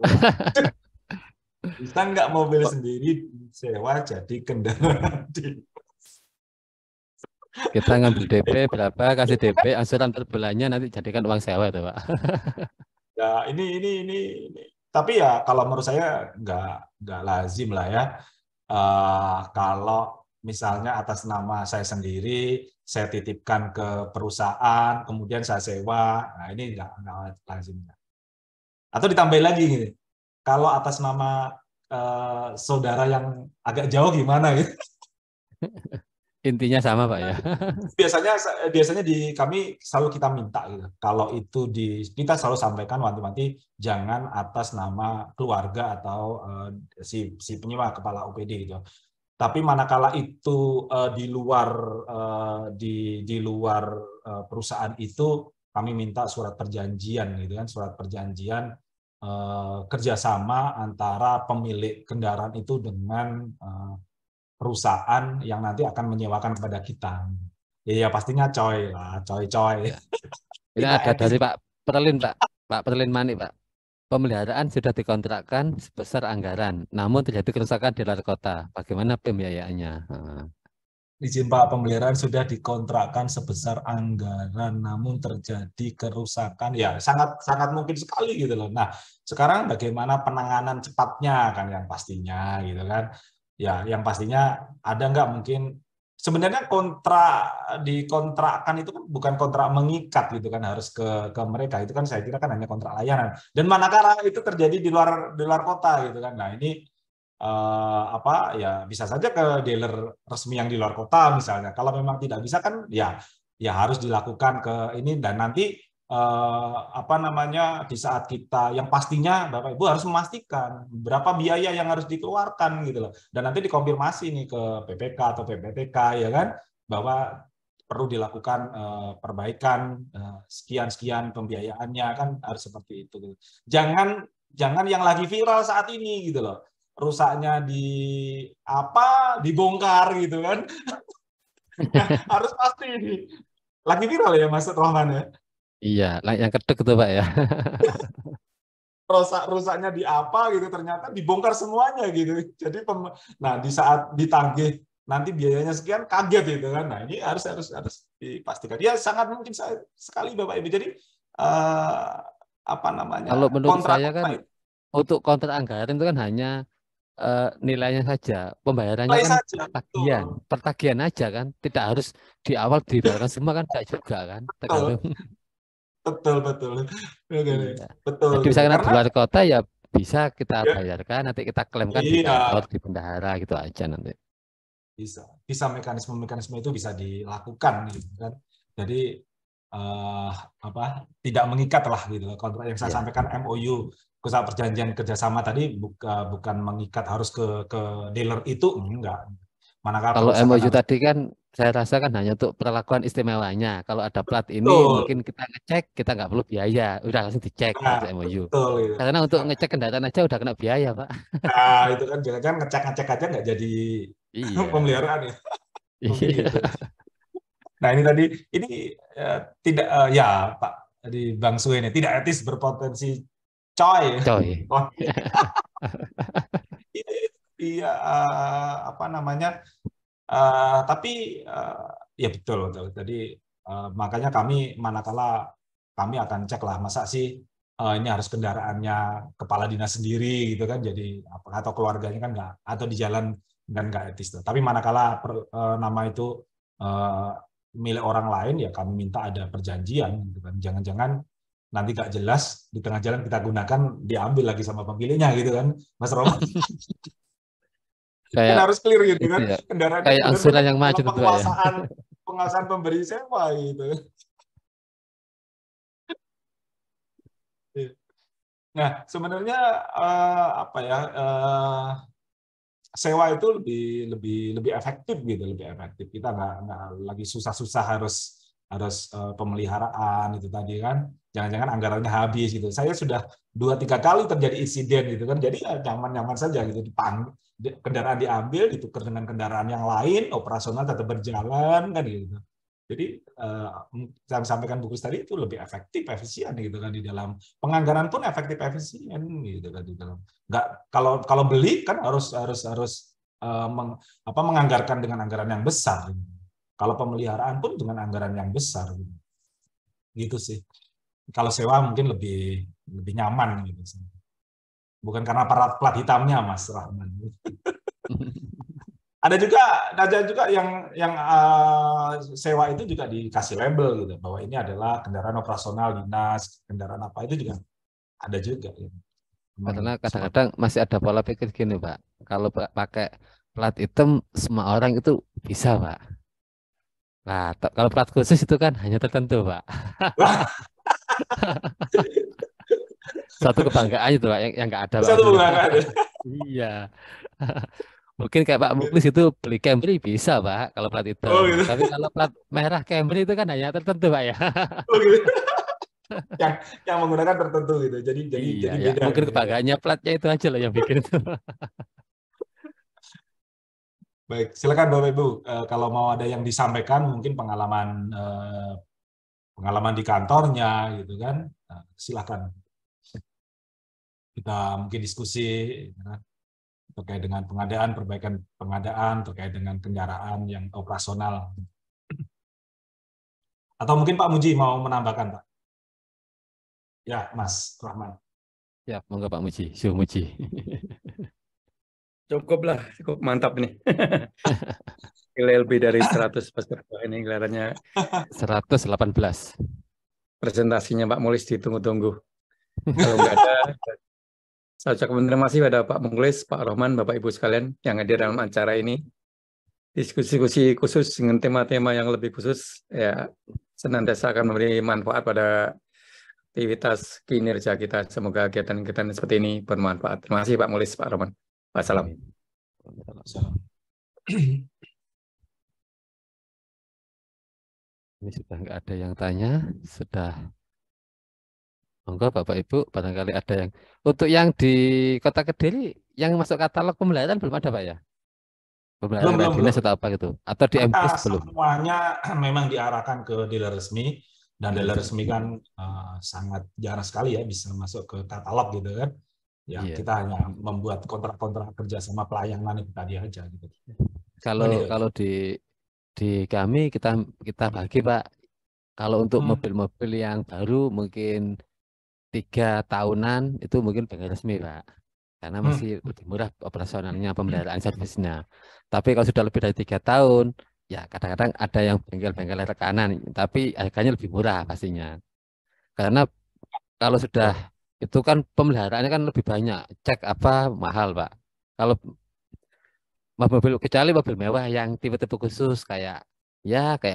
[SPEAKER 4] Bisa nggak mobil sendiri disewa jadi kendaraan dinas?
[SPEAKER 1] Kita ngambil DP berapa, kasih DP, angsuran per bulannya nanti jadikan uang sewa itu Pak.
[SPEAKER 4] Ya ini. Tapi ya kalau menurut saya nggak lazim lah ya. Kalau misalnya atas nama saya sendiri, saya titipkan ke perusahaan, kemudian saya sewa, nah ini nggak lazim. Atau ditambahin lagi gini, kalau atas nama saudara yang agak jauh gimana gitu.
[SPEAKER 1] Intinya sama Pak ya.
[SPEAKER 4] Biasanya di kami selalu kita minta gitu. Kalau itu kita selalu sampaikan wanti-wanti jangan atas nama keluarga atau si penyewa kepala OPD gitu. Tapi manakala itu di luar perusahaan itu kami minta surat perjanjian gitu kan, surat perjanjian kerjasama antara pemilik kendaraan itu dengan perusahaan yang nanti akan menyewakan kepada kita. Ya pastinya coy lah, coy.
[SPEAKER 1] Ini
[SPEAKER 4] Tidak
[SPEAKER 1] ada
[SPEAKER 4] etis.
[SPEAKER 1] dari Pak Perlin, Pak Perlin Manik, Pak. Pemeliharaan sudah dikontrakkan sebesar anggaran, namun terjadi kerusakan di luar kota. Bagaimana pembiayaannya?
[SPEAKER 4] Izin Pak, pemeliharaan sudah dikontrakkan sebesar anggaran, namun terjadi kerusakan. Ya, sangat mungkin sekali gitu loh. Nah, sekarang bagaimana penanganan cepatnya kan yang pastinya gitu kan. Ya, yang pastinya ada nggak mungkin sebenarnya dikontrakkan itu kan bukan kontrak mengikat gitu kan, harus ke mereka. Itu kan saya kira kan hanya kontrak layanan. Dan manakala itu terjadi di luar kota gitu kan. Nah, ini ya bisa saja ke dealer resmi yang di luar kota misalnya. Kalau memang tidak bisa kan ya harus dilakukan ke ini, dan nanti di saat kita yang pastinya Bapak Ibu harus memastikan berapa biaya yang harus dikeluarkan gitu loh. Dan nanti dikonfirmasi nih ke PPK atau PPTK ya kan, bahwa perlu dilakukan perbaikan sekian pembiayaannya kan, harus seperti itu. Jangan yang lagi viral saat ini gitu loh. Rusaknya dibongkar gitu kan. Harus pasti ini. Lagi viral ya Mas Rohman ya?
[SPEAKER 1] Iya, yang kedek itu Pak ya.
[SPEAKER 4] Rusaknya gitu, ternyata dibongkar semuanya gitu. Jadi di saat ditagih nanti biayanya sekian, kaget gitu kan. Nah, ini harus dipastikan. Ya sangat mungkin sekali Bapak Ibu. Jadi
[SPEAKER 1] Kalau menurut saya kan untuk kontrak anggaran itu kan hanya nilainya saja, pembayarannya kan pertagihan aja kan, tidak harus di awal dibayarkan semua kan, tidak juga kan, tergantung.
[SPEAKER 4] Betul.
[SPEAKER 1] Iya.
[SPEAKER 4] Betul.
[SPEAKER 1] Jadi misalkan
[SPEAKER 4] Karena
[SPEAKER 1] di luar kota ya bisa kita bayarkan, nanti kita klaimkan di kantor, di bendahara gitu aja nanti.
[SPEAKER 4] Bisa mekanisme itu bisa dilakukan gitu kan. Jadi tidak mengikat lah gitu kontrak yang saya sampaikan. MOU, kontrak perjanjian kerjasama tadi bukan mengikat harus ke dealer itu, enggak. Manakala
[SPEAKER 1] kalau MOU tadi kan saya rasa kan hanya untuk perlakuan istimewanya. Kalau ada plat ini mungkin kita ngecek, kita nggak perlu biaya, udah langsung dicek gitu MOU.
[SPEAKER 4] Betul.
[SPEAKER 1] Karena untuk ngecek kendaraan aja udah kena biaya Pak.
[SPEAKER 4] Nah itu kan jangan ngecek aja nggak jadi pemeliharaan ya. Mungkin gitu. Nah ini tadi tidak Pak di Bang Sue ini tidak etis, berpotensi coy. Iya tapi ya betul. Jadi makanya manakala kami akan cek lah, masa sih ini harus kendaraannya kepala dinas sendiri gitu kan, jadi atau keluarganya kan nggak, atau di jalan kan nggak etis. Tapi manakala nama itu milik orang lain, ya kami minta ada perjanjian gitu kan. Jangan-jangan nanti nggak jelas di tengah jalan kita gunakan, diambil lagi sama pemiliknya gitu kan, Mas Roman. Kan harus clear gitu kan,
[SPEAKER 1] ya,
[SPEAKER 4] kendaraan
[SPEAKER 1] kayak angsuran yang maju itu
[SPEAKER 4] penguasaan pemberi sewa gitu. Nah sebenarnya sewa itu lebih efektif gitu, lebih efektif. Kita nggak lagi susah-susah harus pemeliharaan itu tadi kan. Jangan-jangan anggarannya habis gitu. Saya sudah 2-3 kali terjadi insiden gitu kan. Jadi ya nyaman-nyaman saja gitu, kendaraan diambil, ditukar dengan kendaraan yang lain, operasional tetap berjalan kan gitu. Jadi saya sampaikan buku tadi itu lebih efektif, efisien gitu kan, di dalam penganggaran pun efektif, efisien gitu kan di dalam. Nggak, kalau beli kan harus menganggarkan dengan anggaran yang besar. Kalau pemeliharaan pun dengan anggaran yang besar gitu sih. Kalau sewa mungkin lebih nyaman gitu. Bukan karena plat hitamnya Mas Rahman. Ada juga yang sewa itu juga dikasih label gitu, bahwa ini adalah kendaraan operasional dinas, kendaraan apa, itu juga ada juga.
[SPEAKER 1] Karena kadang-kadang masih ada pola pikir gini Pak, kalau pakai plat hitam semua orang itu bisa Pak. Nah, kalau plat khusus itu kan hanya tertentu Pak. Satu kebanggaan itu Pak, yang nggak ada Pak.
[SPEAKER 4] Satu kebanggaan.
[SPEAKER 1] Iya. Mungkin kayak Pak Muklis itu beli Camry bisa Pak kalau plat hitam.
[SPEAKER 4] Oh, gitu.
[SPEAKER 1] Tapi kalau plat merah Camry itu kan hanya tertentu Pak ya.
[SPEAKER 4] Oh, gitu. yang menggunakan tertentu gitu. Jadi
[SPEAKER 1] Iya, ya.
[SPEAKER 4] beda.
[SPEAKER 1] Mungkin
[SPEAKER 4] Gitu.
[SPEAKER 1] kebanggaannya platnya itu aja loh yang bikin itu.
[SPEAKER 4] Baik, silakan Bapak Ibu. Kalau mau ada yang disampaikan, mungkin pengalaman di kantornya, gitu kan? Nah, silakan. Kita mungkin diskusi terkait dengan pengadaan, perbaikan pengadaan, terkait dengan kendaraan yang operasional. Atau mungkin Pak Muji mau menambahkan, Pak? Ya, Mas Rahman.
[SPEAKER 1] Ya, monggo Pak Muji, Syuh Muji.
[SPEAKER 6] Cukup mantap nih. Nilai lebih dari 100 peserta ini kelihatannya
[SPEAKER 1] 118.
[SPEAKER 6] presentasinya Pak Mulis ditunggu-tunggu. Kalau nggak ada, saya ucapkan terima kasih pada Pak Mulis, Pak Rohman, Bapak Ibu sekalian yang hadir dalam acara ini. Diskusi khusus dengan tema-tema yang lebih khusus, ya senantiasa akan memberi manfaat pada aktivitas kinerja kita. Semoga kegiatan-kegiatan seperti ini bermanfaat. Terima kasih Pak Mulis, Pak Rohman. Wassalam.
[SPEAKER 1] Ini sudah nggak ada yang tanya, sudah. Monggo Bapak Ibu, barangkali ada yang untuk yang di Kota Kediri yang masuk katalog pemeliharaan belum ada Pak ya? Pemeliharaan dinas atau apa gitu? Atau di MPIS belum?
[SPEAKER 4] Semuanya memang diarahkan ke dealer resmi, dan dealer resmi kan sangat jarang sekali ya bisa masuk ke katalog gitu kan. Ya, kita hanya membuat kontrak-kontrak kerja sama pelayanan itu tadi aja gitu.
[SPEAKER 1] Kalau di kami kita bagi Pak. Kalau untuk mobil-mobil yang baru mungkin 3 tahunan itu mungkin bengkel resmi Pak, karena masih lebih murah operasionalnya, pemeliharaan servisnya. Tapi kalau sudah lebih dari 3 tahun, ya kadang-kadang ada yang bengkel-bengkel rekanan, tapi harganya lebih murah pastinya. Karena kalau sudah itu kan pemeliharaannya kan lebih banyak, cek apa mahal Pak. Kalau mobil, kecuali mobil mewah yang tipe-tipe khusus kayak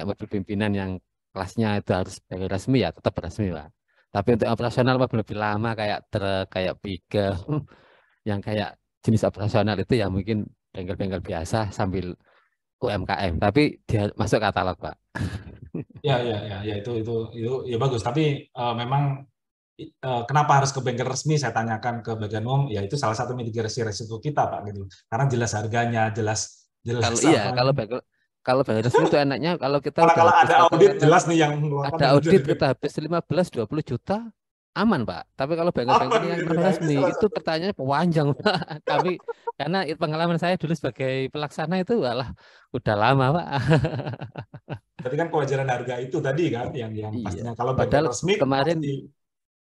[SPEAKER 1] mobil pimpinan yang kelasnya itu harus bengkel resmi, ya tetap resmi Pak. Tapi untuk operasional lebih lama kayak truk, kayak pickup, yang kayak jenis operasional itu ya mungkin bengkel-bengkel biasa sambil UMKM, tapi dia masuk katalog Pak.
[SPEAKER 4] Ya itu ya bagus. Tapi memang kenapa harus ke bengkel resmi? Saya tanyakan ke bagian umum, ya itu salah satu mitigasi resiko kita Pak gitu. Karena jelas harganya, jelas.
[SPEAKER 1] Kalau bengkel resmi itu enaknya kalau kita
[SPEAKER 4] kalau ada audit jelas nih yang
[SPEAKER 1] ada audit kita habis 15-20 juta aman Pak. Tapi kalau bengkel-bengkel yang non resmi itu pertanyaannya panjang Pak. Tapi karena pengalaman saya dulu sebagai pelaksana itu udah lama Pak.
[SPEAKER 4] Berarti kan kewajaran harga itu tadi kan yang pastinya kalau bengkel
[SPEAKER 1] padahal
[SPEAKER 4] resmi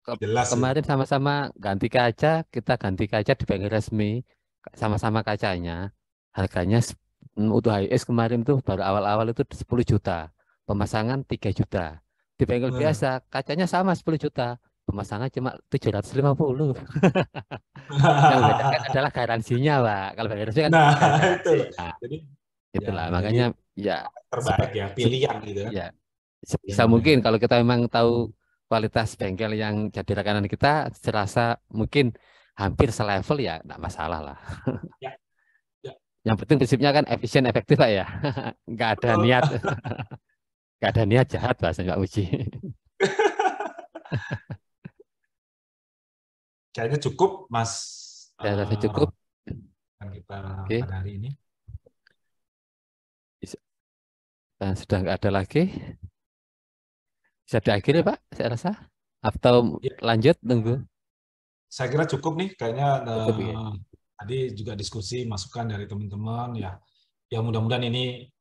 [SPEAKER 1] kemarin sama-sama ganti kaca, kita ganti kaca di bengkel resmi sama-sama kacanya, harganya untuk HIS kemarin tuh baru awal-awal itu 10 juta, pemasangan 3 juta. Di bengkel biasa kacanya sama 10 juta, pemasangan cuma 750. Yang membedakan adalah garansinya Pak. Kalau bengkel resmi kan
[SPEAKER 4] itu. Jadi
[SPEAKER 1] itulah makanya ya
[SPEAKER 4] terbaik ya pilihan gitu
[SPEAKER 1] ya. Sebisa mungkin kalau kita memang tahu kualitas bengkel yang jadi rekanan kita, serasa mungkin hampir selevel ya enggak masalah lah.
[SPEAKER 4] Ya.
[SPEAKER 1] Yang penting prinsipnya kan efisien, efektif Pak ya. Nggak ada niat jahat bahasa Pak Uji.
[SPEAKER 4] Kayaknya cukup Mas.
[SPEAKER 1] Ya, rasa cukup.
[SPEAKER 4] Kan kita pada hari ini.
[SPEAKER 1] Dan sudah nggak ada lagi. Bisa diakhiri Pak, saya rasa. Atau lanjut tunggu. Saya
[SPEAKER 4] kira cukup nih, kayaknya tadi juga diskusi masukan dari teman-teman ya. Ya mudah-mudahan ini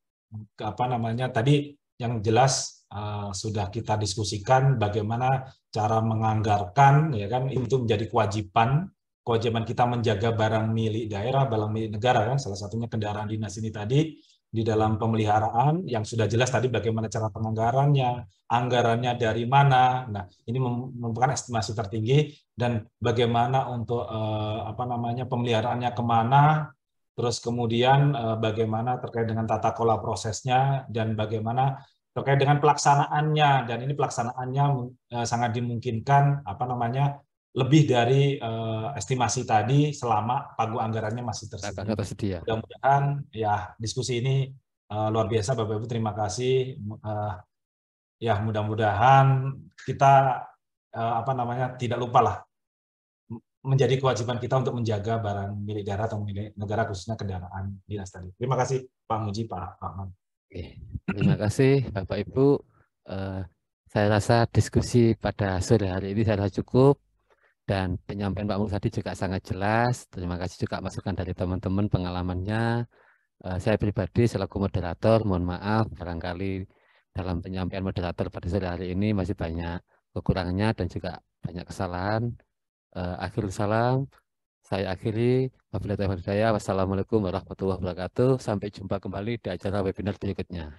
[SPEAKER 4] tadi yang jelas sudah kita diskusikan bagaimana cara menganggarkan ya kan, itu menjadi kewajiban kita menjaga barang milik daerah, barang milik negara kan, salah satunya kendaraan dinas ini tadi di dalam pemeliharaan yang sudah jelas tadi bagaimana cara penganggarannya, anggarannya dari mana. Nah, ini merupakan estimasi tertinggi dan bagaimana untuk pemeliharaannya kemana, terus kemudian bagaimana terkait dengan tata kelola prosesnya dan bagaimana terkait dengan pelaksanaannya, dan ini pelaksanaannya sangat dimungkinkan lebih dari estimasi tadi selama pagu anggarannya masih tersedia. Mudah-mudahan ya diskusi ini luar biasa Bapak Ibu, terima kasih. Ya mudah-mudahan kita tidak lupalah menjadi kewajiban kita untuk menjaga barang milik daerah atau milik negara, khususnya kendaraan dinas tadi. Terima kasih Pak Muji, Pak Rahman.
[SPEAKER 1] Terima kasih Bapak Ibu. Saya rasa diskusi pada sore hari ini saya rasa cukup, dan penyampaian Pak Mulis tadi juga sangat jelas. Terima kasih juga masukan dari teman-teman pengalamannya. Saya pribadi selaku moderator, mohon maaf barangkali dalam penyampaian moderator pada sore hari ini masih banyak kekurangannya dan juga banyak kesalahan. Akhirul salam, saya akhiri. Wabillahi taufiq wal hidayah. Wassalamualaikum warahmatullahi wabarakatuh. Sampai jumpa kembali di acara webinar berikutnya.